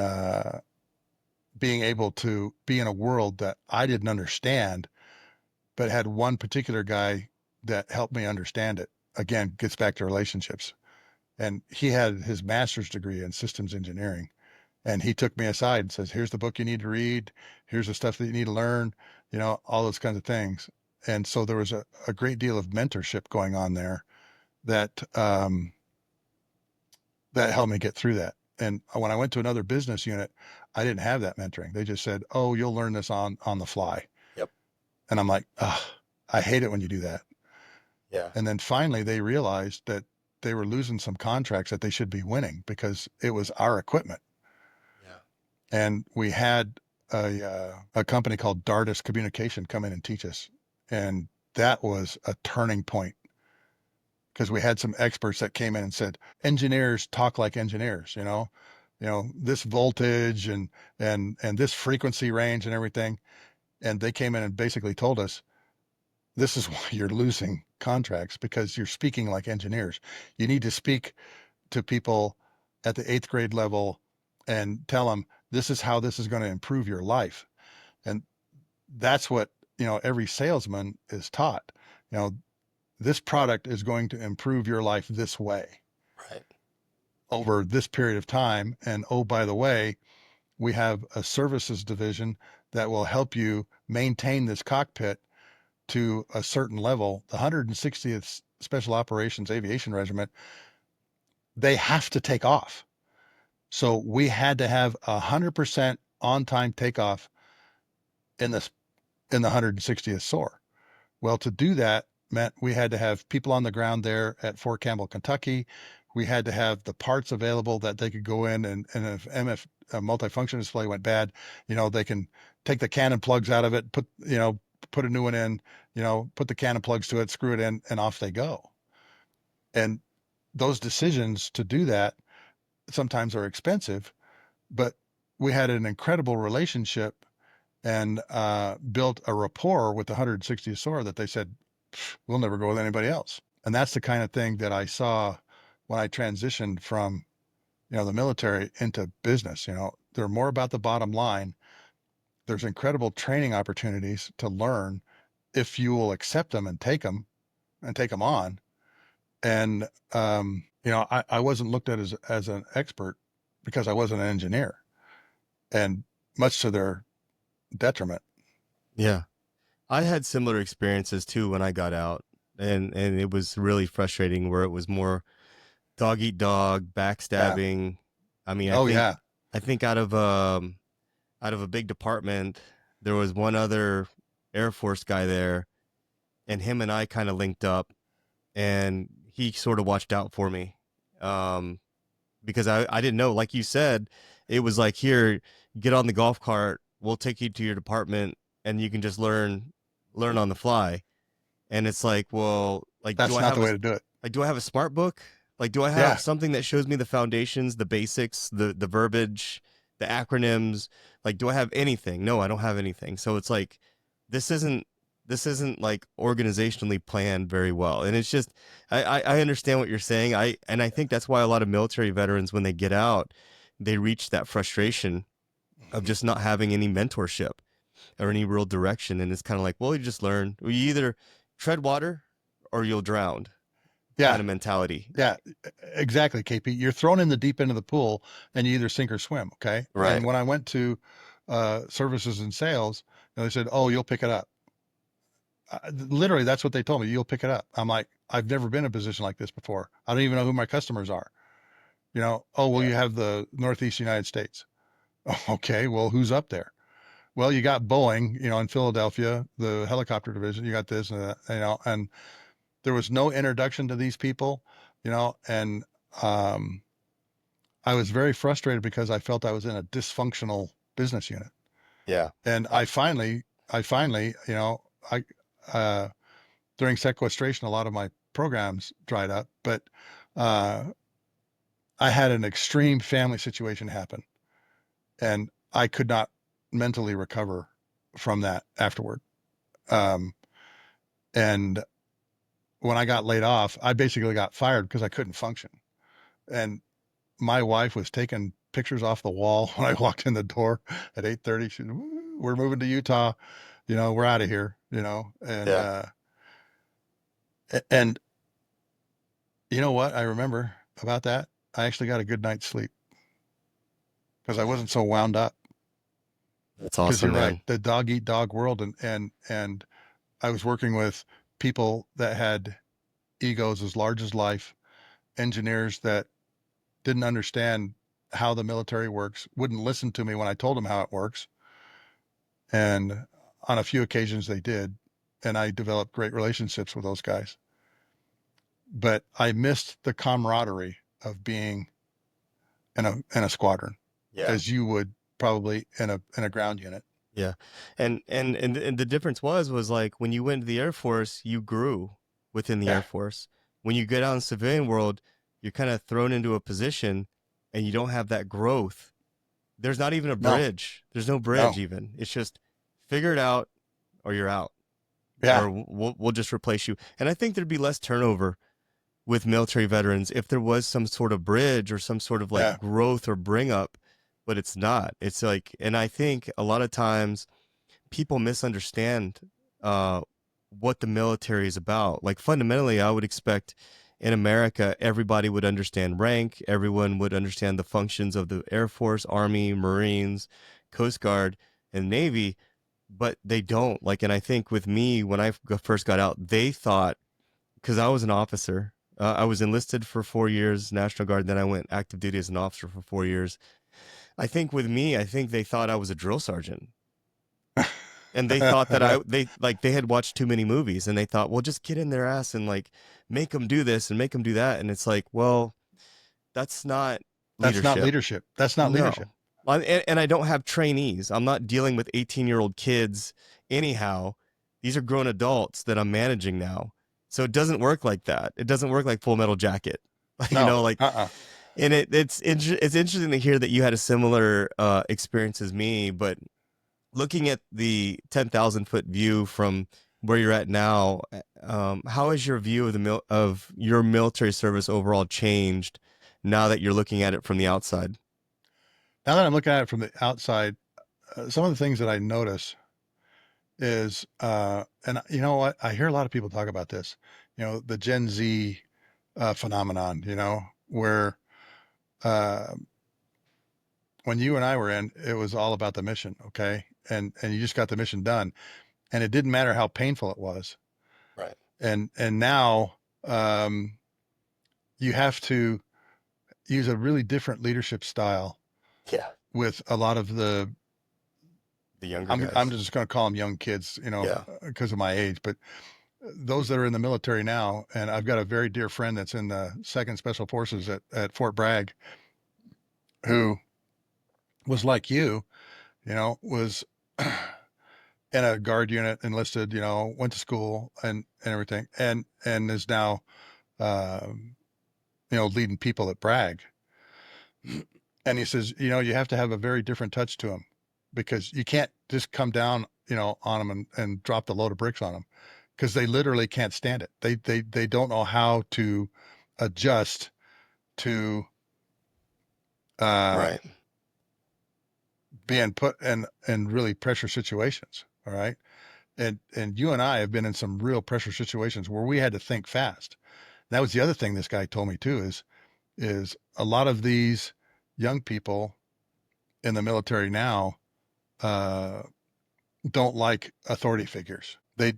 being able to be in a world that I didn't understand, but had one particular guy that helped me understand it. Again, gets back to relationships. And he had his master's degree in systems engineering. And he took me aside and says, "Here's the book you need to read. Here's the stuff that you need to learn," all those kinds of things. And so there was a great deal of mentorship going on there that, that helped me get through that. And when I went to another business unit, I didn't have that mentoring. They just said, "Oh, you'll learn this on the fly." Yep. And I'm like, "Ugh, I hate it when you do that." Yeah. And then finally they realized that they were losing some contracts that they should be winning because it was our equipment. Yeah. And we had a company called Dardis Communication come in and teach us. And that was a turning point, because we had some experts that came in and said, engineers talk like engineers, this voltage and this frequency range and everything. And they came in and basically told us, this is why you're losing contracts, because you're speaking like engineers. You need to speak to people at the 8th grade level and tell them, this is how this is going to improve your life. And that's what, every salesman is taught. This product is going to improve your life this way Right. over this period of time. And oh, by the way, we have a services division that will help you maintain this cockpit to a certain level. The 160th Special Operations Aviation Regiment, they have to take off. So we had to have 100% on-time takeoff in the 160th SOAR. Well, to do that meant we had to have people on the ground there at Fort Campbell, Kentucky. We had to have the parts available that they could go in, and if a multifunction display went bad, they can take the cannon plugs out of it, put a new one in, put the cannon plugs to it, screw it in, and off they go. And those decisions to do that sometimes are expensive, but we had an incredible relationship and built a rapport with the 160th SOAR that they said, we'll never go with anybody else. And that's the kind of thing that I saw when I transitioned from, the military into business. They're more about the bottom line. There's incredible training opportunities to learn if you will accept them and take them on. And, I wasn't looked at as an expert because I wasn't an engineer, and much to their detriment. Yeah. I had similar experiences too when I got out, and it was really frustrating where it was more dog eat dog, backstabbing. I mean, Oh, yeah. I think out of a big department, there was one other Air Force guy there, and him and I kind of linked up, and he sort of watched out for me. Because I didn't know, like you said, it was like, here, get on the golf cart, we'll take you to your department and you can just learn on the fly. And it's like, well, like, That's not the way to do it. Like, do I have a smart book? Like, do I have something that shows me the foundations, the basics, the verbiage, the acronyms? Like, do I have anything? No, I don't have anything. So it's like, this isn't like organizationally planned very well. And it's just, I understand what you're saying. I think that's why a lot of military veterans, when they get out, they reach that frustration of just not having any mentorship or any real direction. And it's kind of like, well, you just learn. You either tread water or you'll drown kind Yeah. of mentality. Yeah, exactly, KP. You're thrown in the deep end of the pool and you either sink or swim. Okay. And Right. when I went to services and sales, they said, "Oh, you'll pick it up." Literally, that's what they told me. You'll pick it up. I'm like, I've never been in a position like this before. I don't even know who my customers are. Oh, well, Yeah. you have the Northeast United States. Okay, well, who's up there? Well, you got Boeing, in Philadelphia, the helicopter division. You got this and that, and there was no introduction to these people, and um, I was very frustrated because I felt I was in a dysfunctional business unit. Yeah. And I finally, I, uh, during sequestration, a lot of my programs dried up, but, uh, I had an extreme family situation happen and I could not mentally recover from that afterward. Um, and when I got laid off, I basically got fired because I couldn't function. And my wife was taking pictures off the wall when I walked in the door at 8:30. She said, "We're moving to Utah. We're out of here, and, Yeah. and you know what I remember about that? I actually got a good night's sleep because I wasn't so wound up. That's Because awesome, you're right, man. the dog eat dog world, and I was working with people that had egos as large as life, engineers that didn't understand how the military works, wouldn't listen to me when I told them how it works. And on a few occasions they did. And I developed great relationships with those guys. But I missed the camaraderie of being in a squadron, Yeah. as you would probably in a ground unit. Yeah. And the difference was like when you went to the Air Force, you grew within the Yeah. Air Force. When you get out in the civilian world, you're kind of thrown into a position and you don't have that growth. There's not even a No, bridge. There's no bridge no. even. It's just figure it out or you're out. Yeah. Or we'll just replace you. And I think there'd be less turnover with military veterans if there was some sort of bridge or some sort of like Yeah. growth or bring up, but it's not. It's like, and I think a lot of times people misunderstand uh, what the military is about. Like fundamentally, I would expect in America, everybody would understand rank, everyone would understand the functions of the Air Force, Army, Marines, Coast Guard, and Navy, but they don't. Like, and I think with me, when I first got out, they thought, because I was an officer, I was enlisted for 4 years, National Guard, then I went active duty as an officer for 4 years. I think with me, I think they thought I was a drill sergeant and they thought that they had watched too many movies and they thought, well, just get in their ass and like make them do this and make them do that. And it's like, well, that's not That's not leadership. leadership. That's not No. leadership. And I don't have trainees. I'm not dealing with 18-year-old kids anyhow. These are grown adults that I'm managing now. So it doesn't work like that. It doesn't work like Full Metal Jacket. No. Like, and it's interesting to hear that you had a similar experience as me, but looking at the 10,000-foot view from where you're at now, how has your view of of your military service overall changed now that you're looking at it from the outside? Now that I'm looking at it from the outside, some of the things that I notice is, and you know what? I hear a lot of people talk about this, the Gen Z phenomenon, where uh, when you and I were in, it was all about the mission, okay? And you just got the mission done, and it didn't matter how painful it was. Right. And now um, you have to use a really different leadership style Yeah. with a lot of The younger I'm guys. just going to call them young kids, Yeah. because of my age, but those that are in the military now, and I've got a very dear friend that's in the Second Special Forces at Fort Bragg, who was like you, was in a guard unit, enlisted, went to school and everything, and is now, um, leading people at Bragg. And he says, you have to have a very different touch to them because you can't just come down, on them and drop the load of bricks on them because they literally can't stand it. They don't know how to adjust to uh, Right. being put in really pressure situations. All right. And you and I have been in some real pressure situations where we had to think fast. That was the other thing this guy told me too, is a lot of these young people in the military now uh, don't like authority figures. They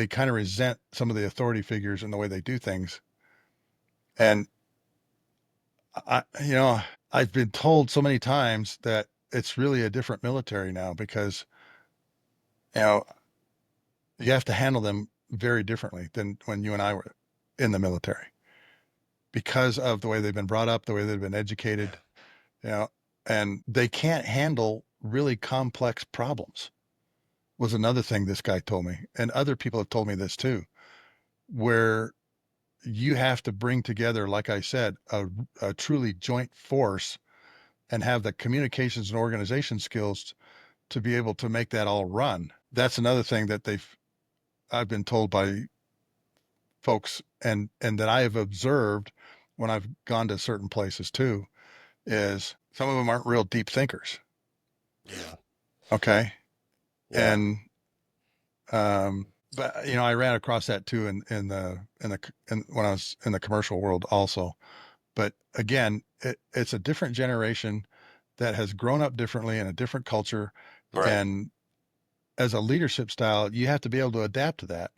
kind of resent some of the authority figures and the way they do things. And you know, I've been told so many times that it's really a different military now because, you know, you have to handle them very differently than when you and I were in the military because of the way they've been brought up, the way they've been educated, you know, and they can't handle really complex problems was another thing this guy told me. And other people have told me this too, where you have to bring together, like I said, a truly joint force and have the communications and organization skills to be able to make that all run. That's another thing that I've been told by folks and that I have observed when I've gone to certain places too, is some of them aren't real deep thinkers. Yeah. Okay. Yeah. And, but you know, I ran across that too in when I was in the commercial world also. But again, it's a different generation that has grown up differently in a different culture. Right. And as a leadership style, you have to be able to adapt to that.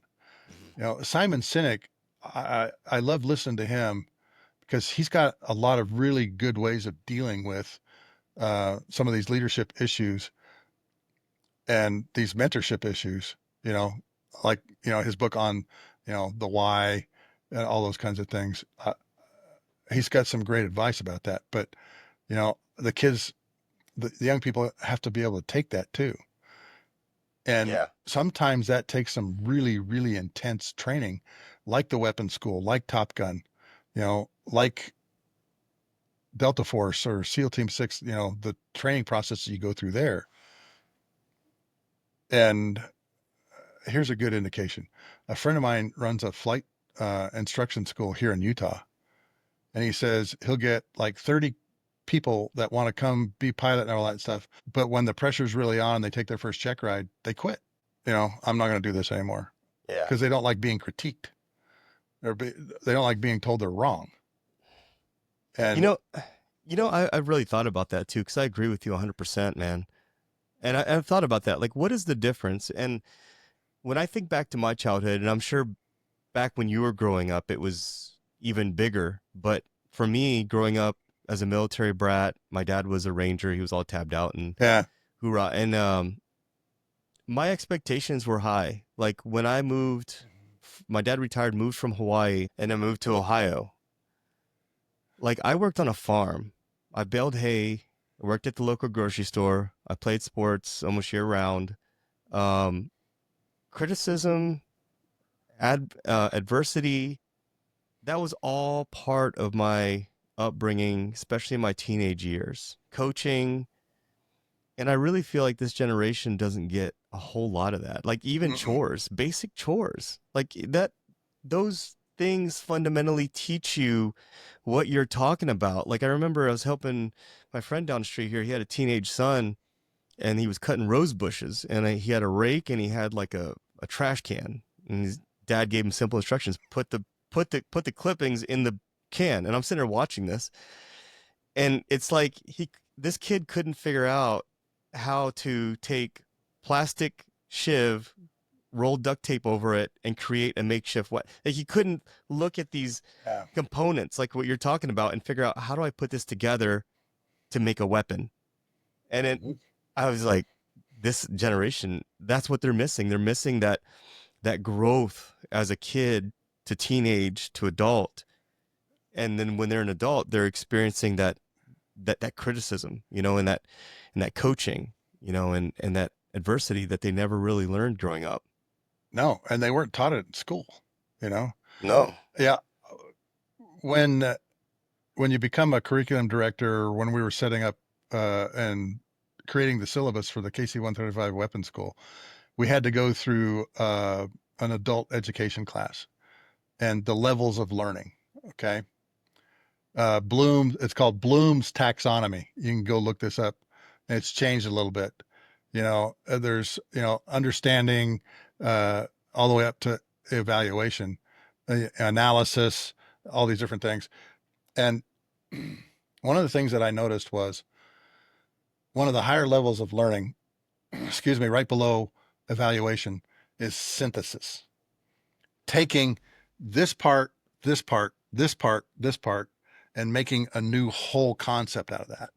You know, Simon Sinek, I love listening to him because he's got a lot of really good ways of dealing with some of these leadership issues and these mentorship issues, you know, like, you know, his book on, you know, the why and all those kinds of things. He's got some great advice about that. But, you know, the kids, the young people have to be able to take that too. And Yeah. sometimes that takes some really, really intense training, like the weapons school, like Top Gun, you know, like Delta Force or SEAL Team 6, you know, the training process you go through there. And here's a good indication. A friend of mine runs a flight instruction school here in Utah. And he says he'll get like 30 people that want to come be pilot and all that stuff. But when the pressure's really on, they take their first check ride, they quit. You know, I'm not going to do this anymore Yeah. because they don't like being critiqued. They don't like being told they're wrong. You And know, I've really thought about that too, because I agree with you 100%, man. And I've thought about that. Like, what is the difference? And when I think back to my childhood, and I'm sure back when you were growing up, it was even bigger. But for me, growing up as a military brat, my dad was a ranger. He was all tabbed out and yeah, hoorah. And my expectations were high. Like when I moved, my dad retired, moved from Hawaii, and I moved to Ohio. Like I worked on a farm. I baled hay. I worked at the local grocery store. I played sports almost year round. Um, Criticism, adversity, that was all part of my upbringing, especially in my teenage years. Coaching, and I really feel like this generation doesn't get a whole lot of that. Like even mm-mm. chores, basic chores. Like that those things fundamentally teach you what you're talking about. Like I remember I was helping my friend down the street here. He had a teenage son and he was cutting rose bushes and he had a rake and he had like a trash can and his dad gave him simple instructions, put the clippings in the can. And I'm sitting there watching this and it's like this kid couldn't figure out how to take plastic shiv, roll duct tape over it, and create a makeshift what. Like he couldn't look at these Yeah. components like what you're talking about and figure out how do I put this together to make a weapon. And it, Mhm. I was like, this generation, that's what they're missing. They're missing that growth as a kid to teenage to adult, and then when they're an adult, they're experiencing that criticism, and that coaching, and that adversity that they never really learned growing up. No, and they weren't taught it in school, you know? No. Yeah. When, when you become a curriculum director, when we were setting up and creating the syllabus for the KC 135 weapons school, we had to go through an adult education class and the levels of learning. Okay. Bloom, it's called Bloom's taxonomy. You can go look this up. And it's changed a little bit. There's, understanding, all the way up to evaluation, analysis, all these different things. And one of the things that I noticed was one of the higher levels of learning, excuse me, right below evaluation, is synthesis. Taking this part, this part, this part, this part, and making a new whole concept out of that.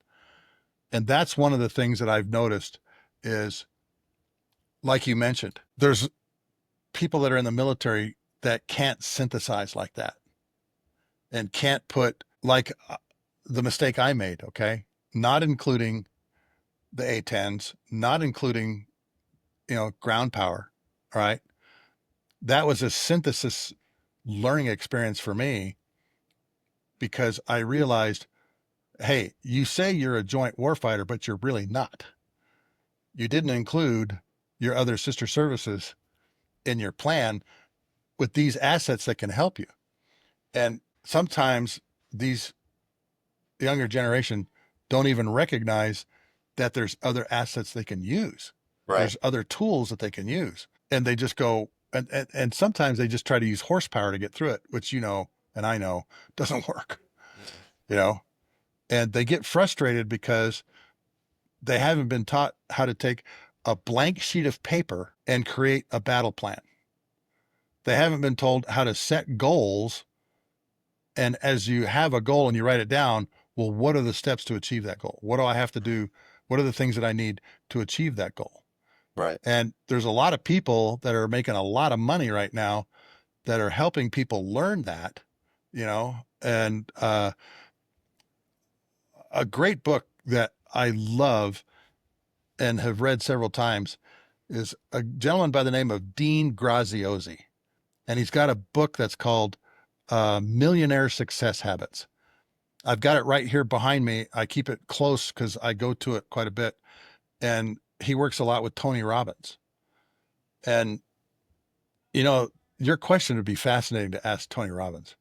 And that's one of the things that I've noticed is, like you mentioned, there's people that are in the military that can't synthesize like that and can't put, like, the mistake I made, okay? Not including the A-10s, not including, ground power, all right? That was a synthesis learning experience for me because I realized, hey, you say you're a joint warfighter, but you're really not. You didn't include your other sister services in your plan with these assets that can help you. And sometimes these younger generation don't even recognize that there's other assets they can use. Right. There's other tools that they can use. And they just go, and sometimes they just try to use horsepower to get through it, which, and I know doesn't work, and they get frustrated because they haven't been taught how to take a blank sheet of paper and create a battle plan. They haven't been told how to set goals. And as you have a goal and you write it down, well, what are the steps to achieve that goal? What do I have to do? What are the things that I need to achieve that goal? Right. And there's a lot of people that are making a lot of money right now that are helping people learn that, and a great book that I love and have read several times is a gentleman by the name of Dean Graziosi. And he's got a book that's called Millionaire Success Habits. I've got it right here behind me. I keep it close because I go to it quite a bit. And he works a lot with Tony Robbins. And, your question would be fascinating to ask Tony Robbins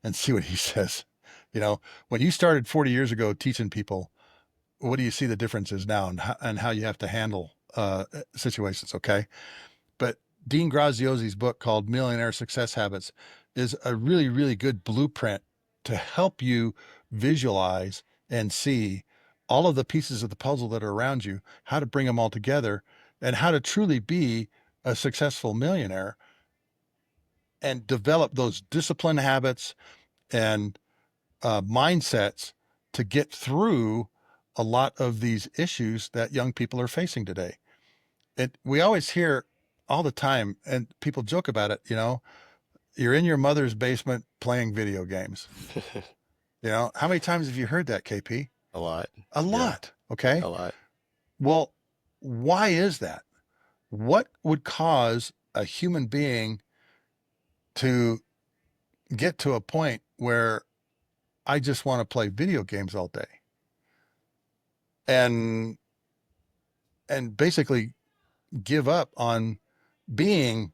and see what he says. When you started 40 years ago teaching people, what do you see the differences now and how you have to handle situations? Okay. But Dean Graziosi's book called Millionaire Success Habits is a really, really good blueprint to help you visualize and see all of the pieces of the puzzle that are around you, how to bring them all together, and how to truly be a successful millionaire and develop those discipline habits and mindsets to get through a lot of these issues that young people are facing today. We always hear all the time, and people joke about it, you're in your mother's basement playing video games. How many times have you heard that, KP? A lot. A lot. Yeah. Okay. A lot. Well, why is that? What would cause a human being to get to a point where I just want to play video games all day and basically give up on being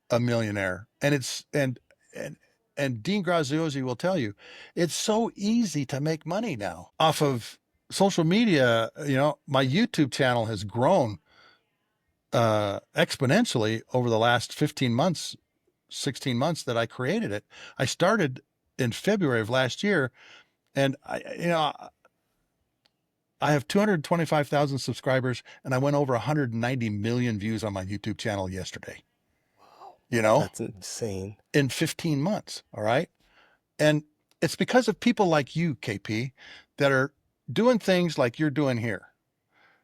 a millionaire? And Dean Graziosi will tell you, it's so easy to make money now off of social media. My YouTube channel has grown exponentially over the last 15 months, 16 months that I created it. I started in February of last year, and I have 225,000 subscribers, and I went over 190 million views on my YouTube channel yesterday. That's insane. In 15 months. All right. And it's because of people like you, KP, that are doing things like you're doing here,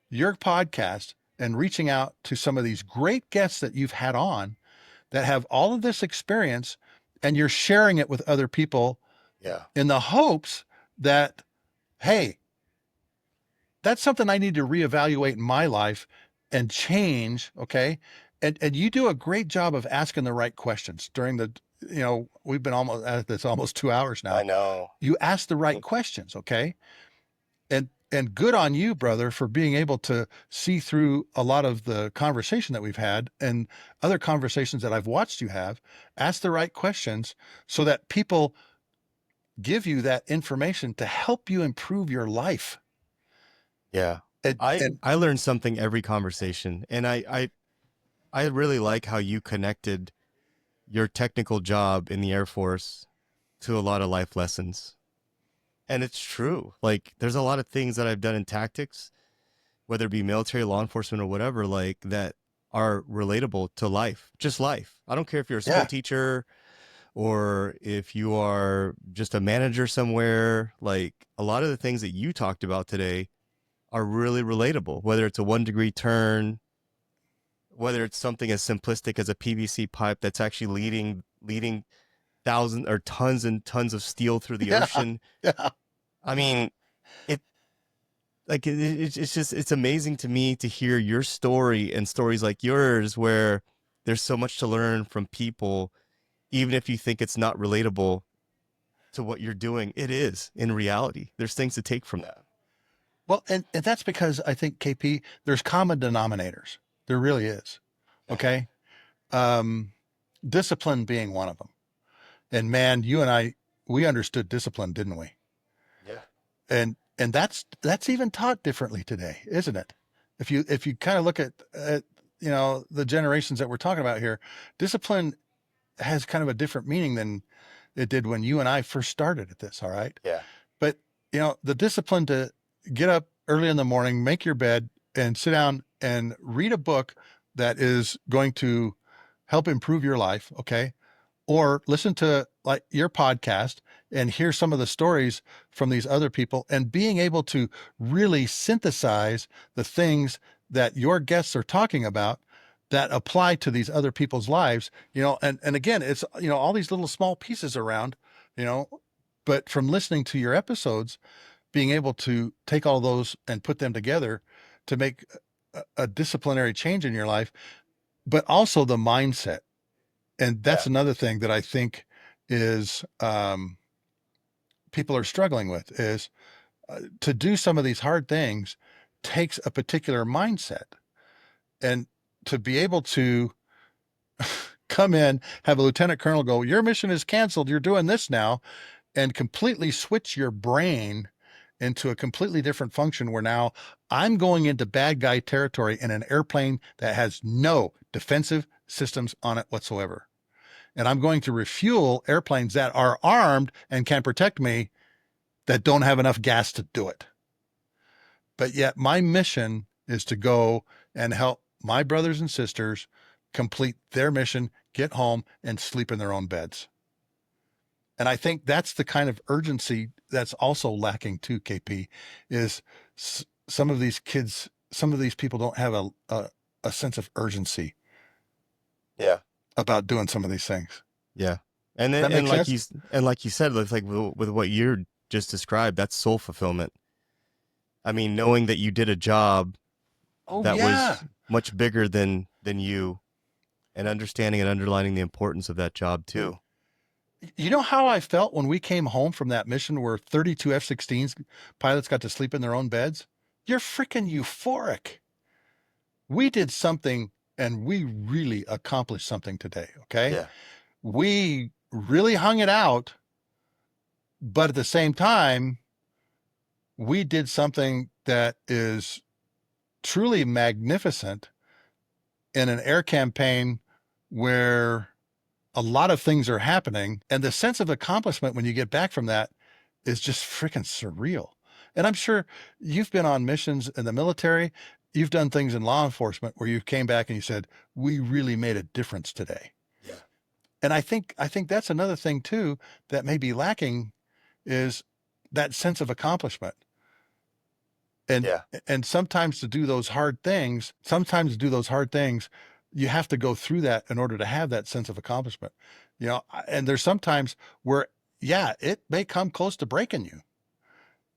your podcast, and reaching out to some of these great guests that you've had on that have all of this experience, and you're sharing it with other people. Yeah. In the hopes that, hey, that's something I need to reevaluate in my life and change. Okay. And you do a great job of asking the right questions during the, we've been almost at this almost 2 hours now. I know. You ask the right questions. Okay. And good on you, brother, for being able to see through a lot of the conversation that we've had and other conversations that I've watched you have. Ask the right questions so that people give you that information to help you improve your life. Yeah. And I learn something every conversation, and I really like how you connected your technical job in the Air Force to a lot of life lessons. And it's true. Like there's a lot of things that I've done in tactics, whether it be military, law enforcement, or whatever, like that are relatable to life, just life. I don't care if you're a school yeah, teacher or if you are just a manager somewhere. Like a lot of the things that you talked about today are really relatable, whether it's a 1 degree turn, whether it's something as simplistic as a PVC pipe that's actually leading thousands or tons and tons of steel through the yeah, ocean. yeah. I mean, it it's just it's amazing to me to hear your story and stories like yours where there's so much to learn from people, even if you think it's not relatable to what you're doing. It is in reality. There's things to take from that. Well, and that's because I think KP, there's common denominators. There really is. Okay. Um, Discipline being one of them. And man, you and I, we understood discipline, didn't we? Yeah. And that's even taught differently today, isn't it? If you kind of look at the generations that we're talking about here, discipline has kind of a different meaning than it did when you and I first started at this. All right. Yeah. But the discipline to get up early in the morning, make your bed and sit down and read a book that is going to help improve your life. Okay. Or listen to like your podcast and hear some of the stories from these other people and being able to really synthesize the things that your guests are talking about that apply to these other people's lives, and again, it's, all these little small pieces around, you know, but from listening to your episodes, being able to take all those and put them together to make a disciplinary change in your life, but also the mindset. And Yeah. that's another thing that I think is people are struggling with is to do some of these hard things takes a particular mindset. And to be able to come in, have a lieutenant colonel go, your mission is canceled, you're doing this now, and completely switch your brain into a completely different function where now I'm going into bad guy territory in an airplane that has no defensive systems on it whatsoever. And I'm going to refuel airplanes that are armed and can protect me that don't have enough gas to do it. But yet my mission is to go and help my brothers and sisters complete their mission, get home and sleep in their own beds. And I think that's the kind of urgency that's also lacking too, KP, is some of these kids, some of these people don't have a sense of urgency. Yeah. About doing some of these things. Yeah. And then, That makes sense. like you said, it's like with what you're just described, that's soul fulfillment. I mean, knowing that you did a job Oh that yeah. was much bigger than you, and understanding and underlining the importance of that job too. You know how I felt when we came home from that mission where 32 F-16s pilots got to sleep in their own beds? You're freaking euphoric. We did something and we really accomplished something today. Okay. Yeah. We really hung it out, but at the same time, we did something that is truly magnificent in an air campaign where a lot of things are happening. And the sense of accomplishment when you get back from that is just freaking surreal. And I'm sure you've been on missions in the military. You've done things in law enforcement where you came back and you said, we really made a difference today. Yeah. And I think that's another thing too, that may be lacking is that sense of accomplishment. And, Yeah. and sometimes to do those hard things, you have to go through that in order to have that sense of accomplishment, and there's sometimes where, yeah, it may come close to breaking you.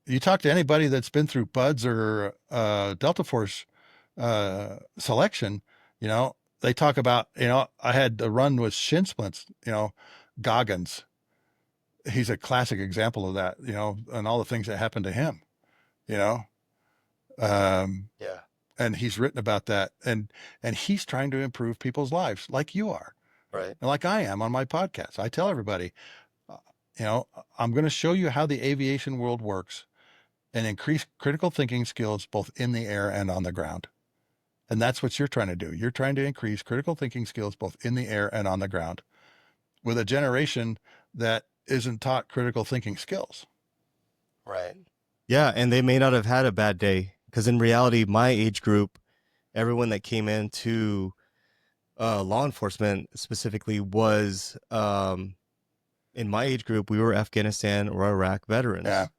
You talk to anybody that's been through BUDS or Delta Force selection, they talk about, I had a run with shin splints, Goggins. He's a classic example of that, and all the things that happened to him, you know. Yeah. And he's written about that, and he's trying to improve people's lives like you are, Right. and like I am on my podcast. I tell everybody, I'm going to show you how the aviation world works. and increase critical thinking skills both in the air and on the ground. And that's what you're trying to do. You're trying to increase critical thinking skills both in the air and on the ground with a generation that isn't taught critical thinking skills. Right. Yeah, and they may not have had a bad day because in reality, my age group, everyone that came into law enforcement specifically was in my age group, we were Afghanistan or Iraq Yeah. veterans.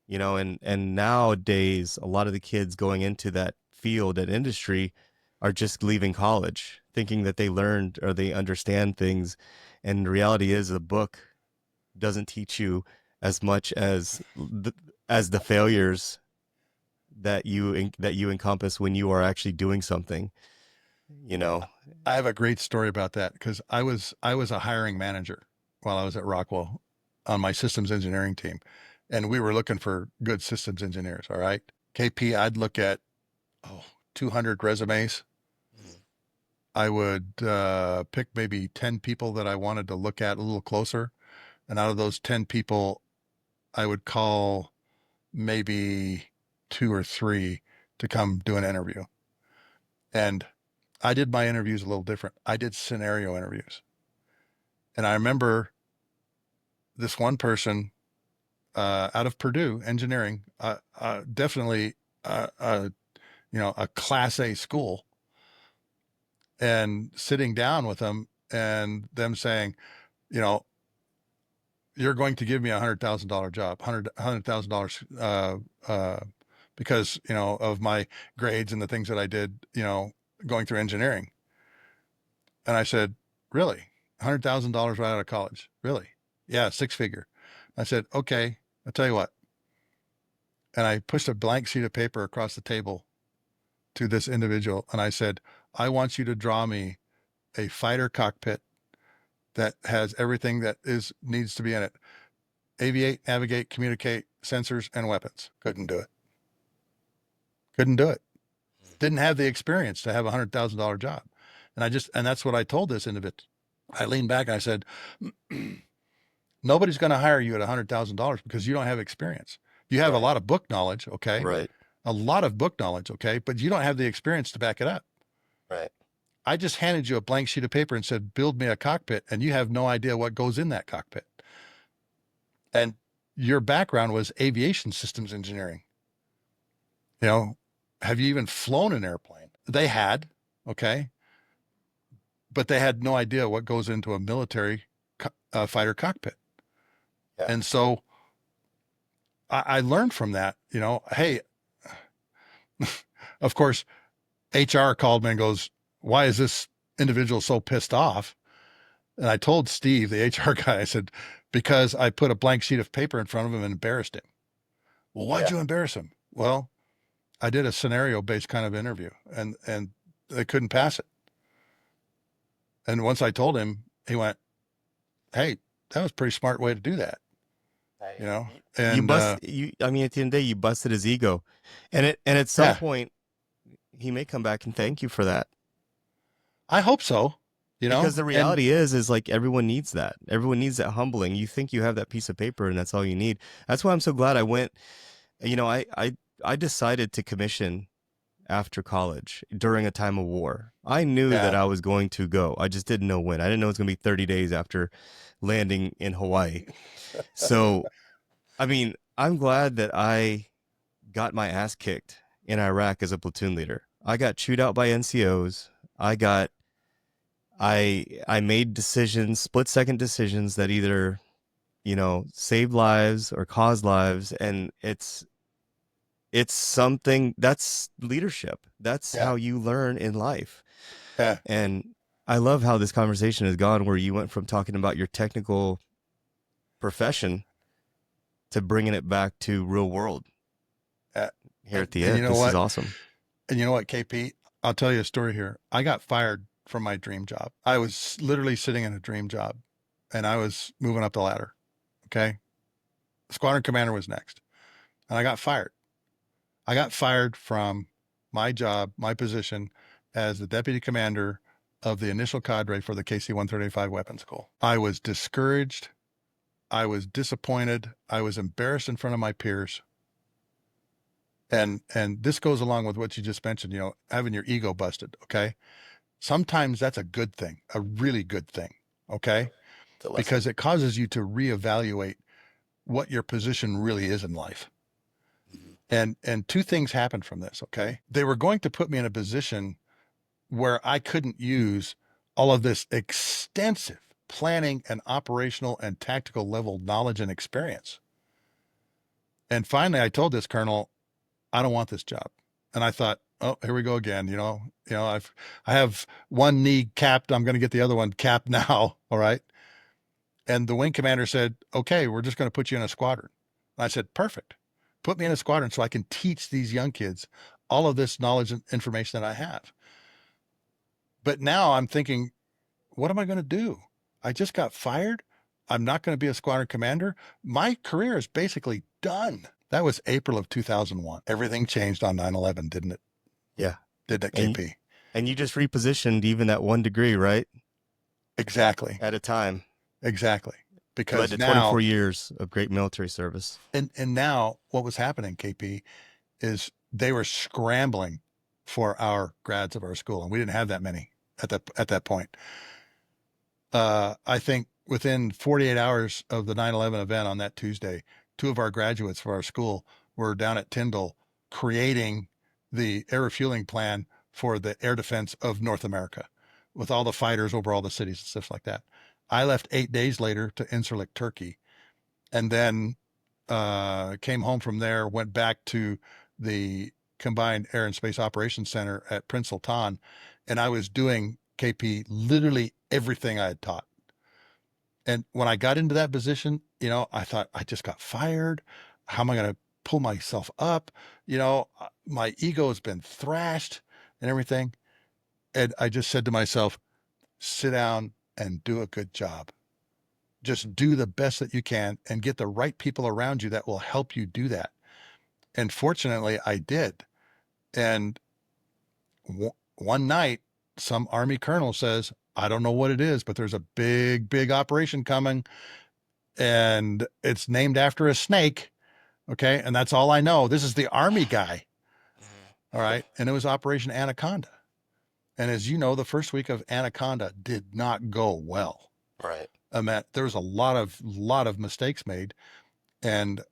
You know, and nowadays a lot of the kids going into that field, that industry, are just leaving college thinking that they learned or they understand things, and the reality is the book doesn't teach you as much as the failures that you encompass when you are actually doing something, you know. I have a great story about that because I was a hiring manager while I was at Rockwell on my systems engineering team, and we were looking for good systems engineers. All right, KP, I'd look at 200 resumes. I would pick maybe 10 people that I wanted to look at a little closer, and out of those 10 people, I would call maybe two or three to come do an interview. And I did my interviews a little different. I did scenario interviews. And I remember this one person out of Purdue engineering, definitely, a class A school, and sitting down with them and them saying, you know, you're going to give me $100,000 job, $100,000 because, of my grades and the things that I did, going through engineering. And I said, really? $100,000 right out of college? Really? Yeah, six figure. I said, okay, I'll tell you what. And I pushed a blank sheet of paper across the table to this individual. And I said, I want you to draw me a fighter cockpit that has everything that needs to be in it. Aviate, navigate, communicate, sensors, and weapons. Couldn't do it. Couldn't do it. Didn't have the experience to have a $100,000 job. And that's what I told this individual. I leaned back and I said, nobody's going to hire you at $100,000 because you don't have experience. You have a lot of book knowledge. Okay. Right. A lot of book knowledge. Okay. But you don't have the experience to back it up. Right. I just handed you a blank sheet of paper and said, build me a cockpit. And you have no idea what goes in that cockpit. And your background was aviation systems engineering. Have you even flown an airplane? They had, okay, but they had no idea what goes into a military fighter cockpit. Yeah. And so I learned from that, hey, of course, HR called me and goes, why is this individual so pissed off? And I told Steve, the HR guy, I said, because I put a blank sheet of paper in front of him and embarrassed him. Well, why'd you embarrass him? Well, I did a scenario-based kind of interview, and they couldn't pass it. And once I told him, he went, hey, that was a pretty smart way to do that. And I mean, at the end of the day, you busted his ego, and at some point, he may come back and thank you for that. I hope so. Because the reality is like everyone needs that. Everyone needs that humbling. You think you have that piece of paper and that's all you need. That's why I'm so glad I went. I decided to commission after college during a time of war. I knew that I was going to go. I just didn't know when. I didn't know it was going to be 30 days after landing in Hawaii. So, I mean, I'm glad that I got my ass kicked in Iraq as a platoon leader. I got chewed out by NCOs. I made decisions, split-second decisions that either, saved lives or caused lives, and it's something that's leadership. That's how you learn in life. Yeah. And I love how this conversation has gone, where you went from talking about your technical profession to bringing it back to real world. Here at the end, this is awesome. And you know what, KP? I'll tell you a story here. I got fired from my dream job. I was literally sitting in a dream job, and I was moving up the ladder. Okay. Squadron commander was next, and I got fired. I got fired from my job, my position as the deputy commander of the initial cadre for the KC-135 weapons school. I was discouraged. I was disappointed. I was embarrassed in front of my peers. And this goes along with what you just mentioned, having your ego busted. Okay. Sometimes that's a good thing, a really good thing. Okay. Because it causes you to reevaluate what your position really is in life. And two things happened from this. Okay. They were going to put me in a position where I couldn't use all of this extensive planning and operational and tactical level knowledge and experience. And finally, I told this colonel, I don't want this job. And I thought, oh, here we go again. I have one knee capped. I'm going to get the other one capped now. All right. And the wing commander said, okay, we're just going to put you in a squadron. And I said, perfect. Put me in a squadron so I can teach these young kids all of this knowledge and information that I have. But now I'm thinking, what am I going to do? I just got fired. I'm not going to be a squadron commander. My career is basically done. That was April of 2001. Everything changed on 9/11, didn't it? Yeah. Didn't it, KP? And you just repositioned even that 1 degree, right? Exactly. At a time. Exactly. Because led to now 24 years of great military service. And now what was happening, KP, is they were scrambling for our grads of our school, and we didn't have that many at that point. I think within 48 hours of the 9/11 event on that Tuesday, two of our graduates of our school were down at Tyndall creating the air refueling plan for the air defense of North America with all the fighters over all the cities and stuff like that. I left 8 days later to Incirlik, Turkey, and then came home from there, went back to the Combined Air and Space Operations Center at Prince Sultan, and I was doing, KP, literally everything I had taught. And when I got into that position, I thought, I just got fired. How am I going to pull myself up? My ego has been thrashed and everything. And I just said to myself, sit down and do a good job. Just do the best that you can and get the right people around you that will help you do that. And fortunately, I did. And one night, some Army colonel says, I don't know what it is, but there's a big, big operation coming, and it's named after a snake. Okay. And that's all I know. This is the Army guy. All right. And it was Operation Anaconda. And as you know, the first week of Anaconda did not go well. Right. There was a lot of mistakes made. And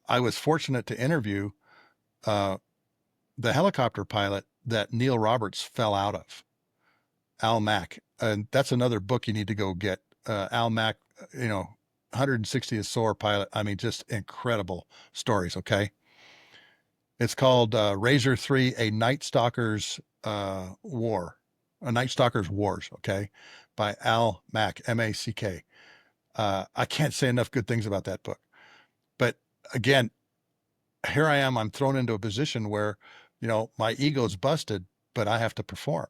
I was fortunate to interview the helicopter pilot that Neil Roberts fell out of, Al Mack. And that's another book you need to go get. Al Mack, 160th SOAR pilot. I mean, just incredible stories. Okay. It's called Razor 3, A Night Stalker's War, A Night Stalker's Wars. Okay. By Al Mack, M-A-C-K. I can't say enough good things about that book. But again, here I am, I'm thrown into a position where, my ego's busted, but I have to perform.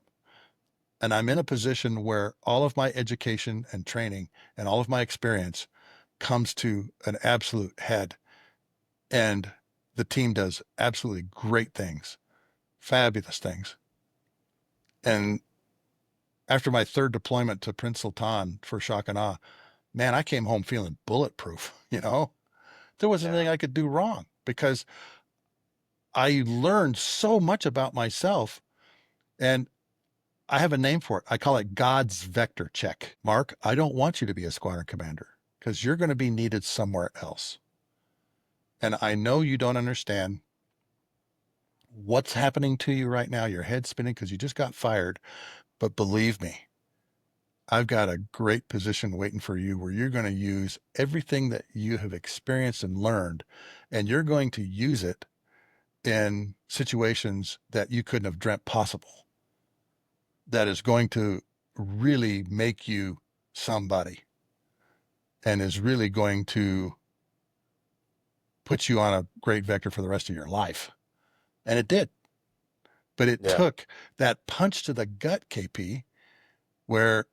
And I'm in a position where all of my education and training and all of my experience comes to an absolute head. And the team does absolutely great things, fabulous things. And after my third deployment to Prince Sultan for shock and awe, man, I came home feeling bulletproof. There wasn't anything I could do wrong because I learned so much about myself, and I have a name for it. I call it God's vector check. Mark, I don't want you to be a squadron commander because you're going to be needed somewhere else. And I know you don't understand what's happening to you right now. Your head's spinning because you just got fired. But believe me, I've got a great position waiting for you where you're going to use everything that you have experienced and learned, and you're going to use it in situations that you couldn't have dreamt possible. That is going to really make you somebody and is really going to put you on a great vector for the rest of your life. And it did. But it took that punch to the gut, KP, where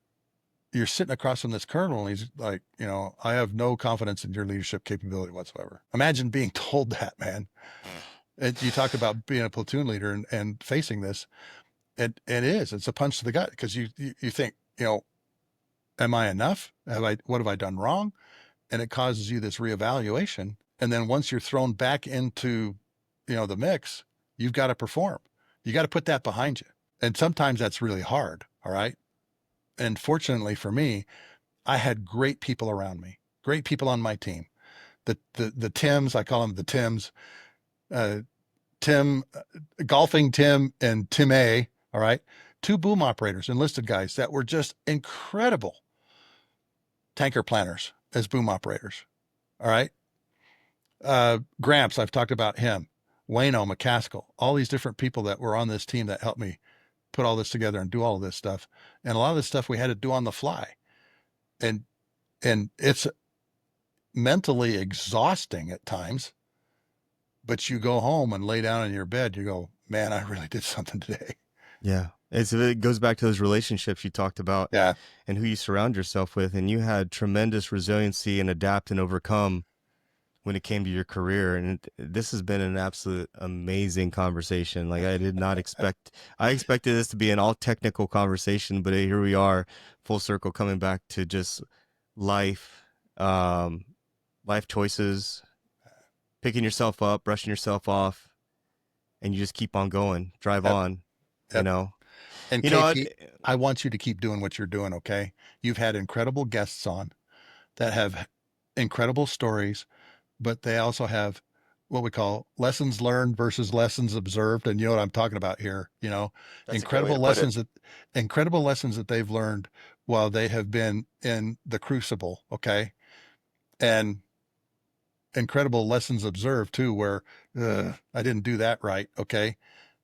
you're sitting across from this colonel and he's like, I have no confidence in your leadership capability whatsoever. Imagine being told that, man. You talk about being a platoon leader and facing this. It's a punch to the gut because you think, am I enough? What have I done wrong? And it causes you this reevaluation. And then once you're thrown back into the mix, you've got to perform. You got to put that behind you. And sometimes that's really hard. All right. And fortunately for me, I had great people around me, great people on my team. The Tims, I call them the Tims, uh, Tim, golfing Tim and Tim A. All right. Two boom operators, enlisted guys that were just incredible tanker planners as boom operators. All right. Gramps, I've talked about him, Wayno, McCaskill, all these different people that were on this team that helped me put all this together and do all of this stuff. And a lot of this stuff we had to do on the fly. And it's mentally exhausting at times, but you go home and lay down in your bed, you go, man, I really did something today. Yeah. It goes back to those relationships you talked about Yeah. and who you surround yourself with. And you had tremendous resiliency and adapt and overcome when it came to your career. And this has been an absolute amazing conversation. Like I did not expect, I expected this to be an all technical conversation, but here we are, full circle, coming back to just life, life choices, picking yourself up, brushing yourself off, and you just keep on going, drive Yep. on, you Yep. know. And You know what? KP, I want you to keep doing what you're doing. Okay. You've had incredible guests on that have incredible stories, but they also have what we call lessons learned versus lessons observed. And you know what I'm talking about here, That's a great way incredible to put it. lessons that they've learned while they have been in the crucible. Okay. And incredible lessons observed too, where I didn't do that right. Okay.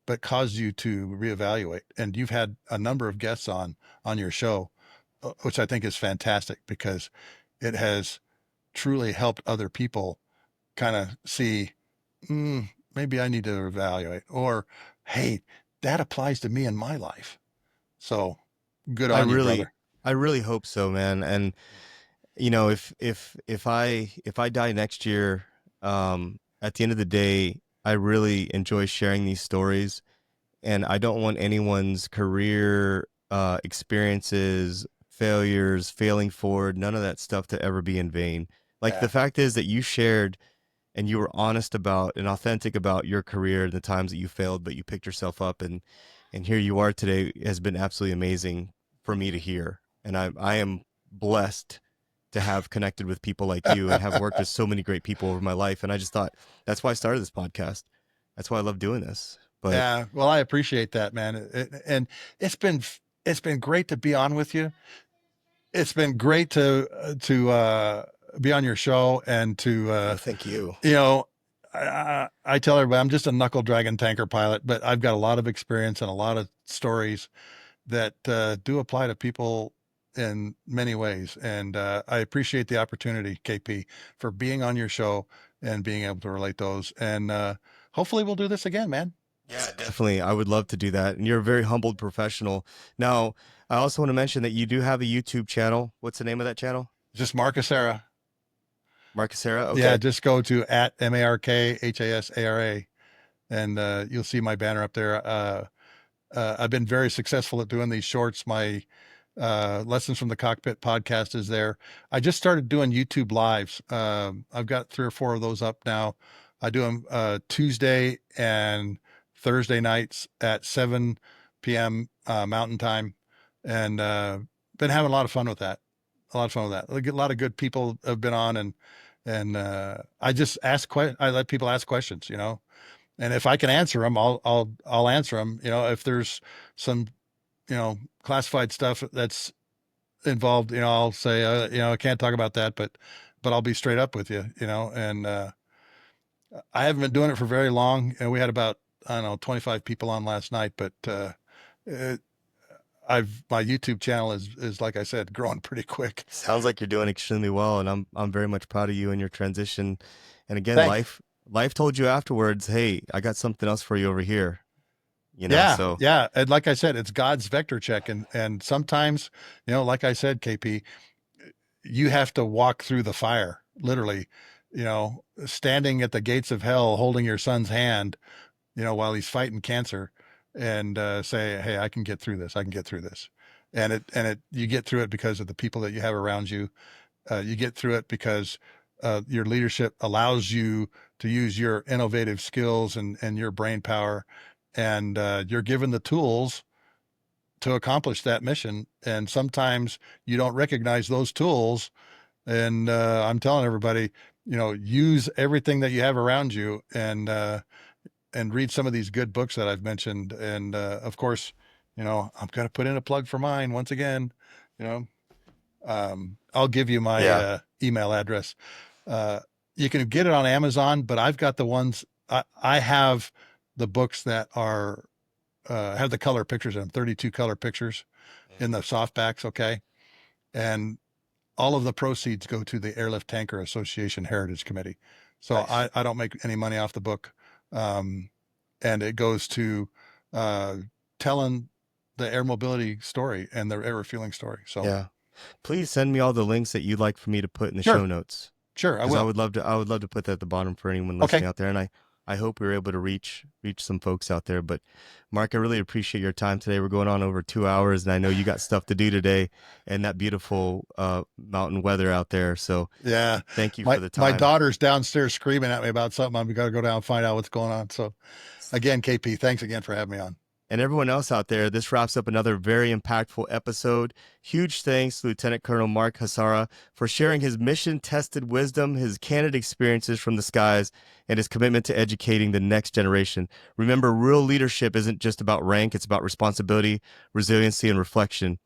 But caused you to reevaluate. And you've had a number of guests on your show, which I think is fantastic because it has truly helped other people kind of see, maybe I need to evaluate, or hey, that applies to me in my life. So good I on you, really, brother. I really hope so, man. And you know, if I die next year, at the end of the day, I really enjoy sharing these stories, and I don't want anyone's career, experiences, failures, failing forward, none of that stuff to ever be in vain. Like the Yeah. fact is that you shared and you were honest about and authentic about your career and the times that you failed, but you picked yourself up and here you are today has been absolutely amazing for me to hear. And I am blessed to have connected with people like you and have worked with so many great people over my life. And I just thought that's why I started this podcast. That's why I love doing this. But Yeah. Well, I appreciate that, man. And it's been, it's been great to be on with you. It's been great to be on your show and to, oh, thank you. you know, I tell everybody I'm just a knuckle dragon tanker pilot, but I've got a lot of experience and a lot of stories that do apply to people in many ways. And I appreciate the opportunity, KP, for being on your show and being able to relate those. And hopefully we'll do this again, man. Yeah, definitely. I would love to do that. And you're a very humbled professional. Now, I also want to mention that you do have a YouTube channel. What's the name of that channel? Just Marcus Sarah. Marcus Sarah. Yeah, Okay. just go to at MARKHASARA and you'll see my banner up there. I've been very successful at doing these shorts. My Lessons from the Cockpit podcast is there. I just started doing YouTube lives. I've got 3 or 4 of those up now. I do them Tuesday and Thursday nights at 7 p.m. Mountain Time, and been having a lot of fun with that. A lot of fun with that. A lot of good people have been on, and I just I let people ask questions, and if I can answer them, I'll answer them. If there's some, classified stuff that's involved, I'll say, I can't talk about that, but I'll be straight up with you, and I haven't been doing it for very long. And we had about, I don't know, 25 people on last night, but it, my YouTube channel is like I said, growing pretty quick. Sounds like you're doing extremely well, and I'm very much proud of you and your transition. And again, Thanks. life told you afterwards, hey, I got something else for you over here. Yeah, So yeah. And like I said, it's God's vector check. And sometimes, like I said, KP, you have to walk through the fire, literally, standing at the gates of hell, holding your son's hand, while he's fighting cancer, and say, "Hey, I can get through this. I can get through this." You get through it because of the people that you have around you. You get through it because your leadership allows you to use your innovative skills and your brain power, and you're given the tools to accomplish that mission. And sometimes you don't recognize those tools. And I'm telling everybody, use everything that you have around you, and read some of these good books that I've mentioned. And of course, I'm going to put in a plug for mine once again. I'll give you my email address. You can get it on Amazon, but I've got the ones I have the books that are have the color pictures in them, 32 color pictures in the softbacks. Okay. And all of the proceeds go to the Airlift Tanker Association Heritage Committee. So nice. I don't make any money off the book. And it goes to telling the air mobility story and the air refueling story. So yeah, please send me all the links that you'd like for me to put in the show notes. Sure, I will. I would love to put that at the bottom for anyone listening out there. And I hope we were able to reach some folks out there. But Mark, I really appreciate your time today. We're going on over 2 hours, and I know you got stuff to do today and that beautiful mountain weather out there. So yeah, thank you for the time. My daughter's downstairs screaming at me about something. I've got to go down and find out what's going on. So again, KP, thanks again for having me on. And everyone else out there, this wraps up another very impactful episode. Huge thanks to Lieutenant Colonel Mark Hasara for sharing his mission-tested wisdom, his candid experiences from the skies, and his commitment to educating the next generation. Remember, real leadership isn't just about rank, it's about responsibility, resiliency, and reflection.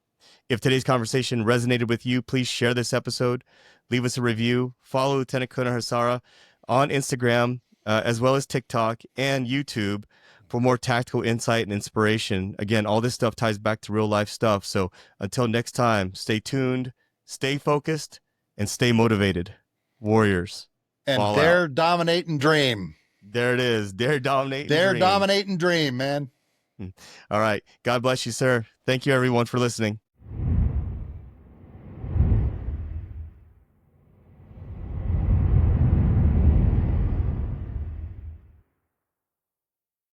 If today's conversation resonated with you, please share this episode, leave us a review, follow Lieutenant Colonel Hasara on Instagram, as well as TikTok and YouTube, for more tactical insight and inspiration. Again, all this stuff ties back to real life stuff. So until next time, stay tuned, stay focused, and stay motivated. Warriors. And dare dominate and dream. There it is. Dare dominate and dream. Dare dominate and dream, man. All right. God bless you, sir. Thank you, everyone, for listening.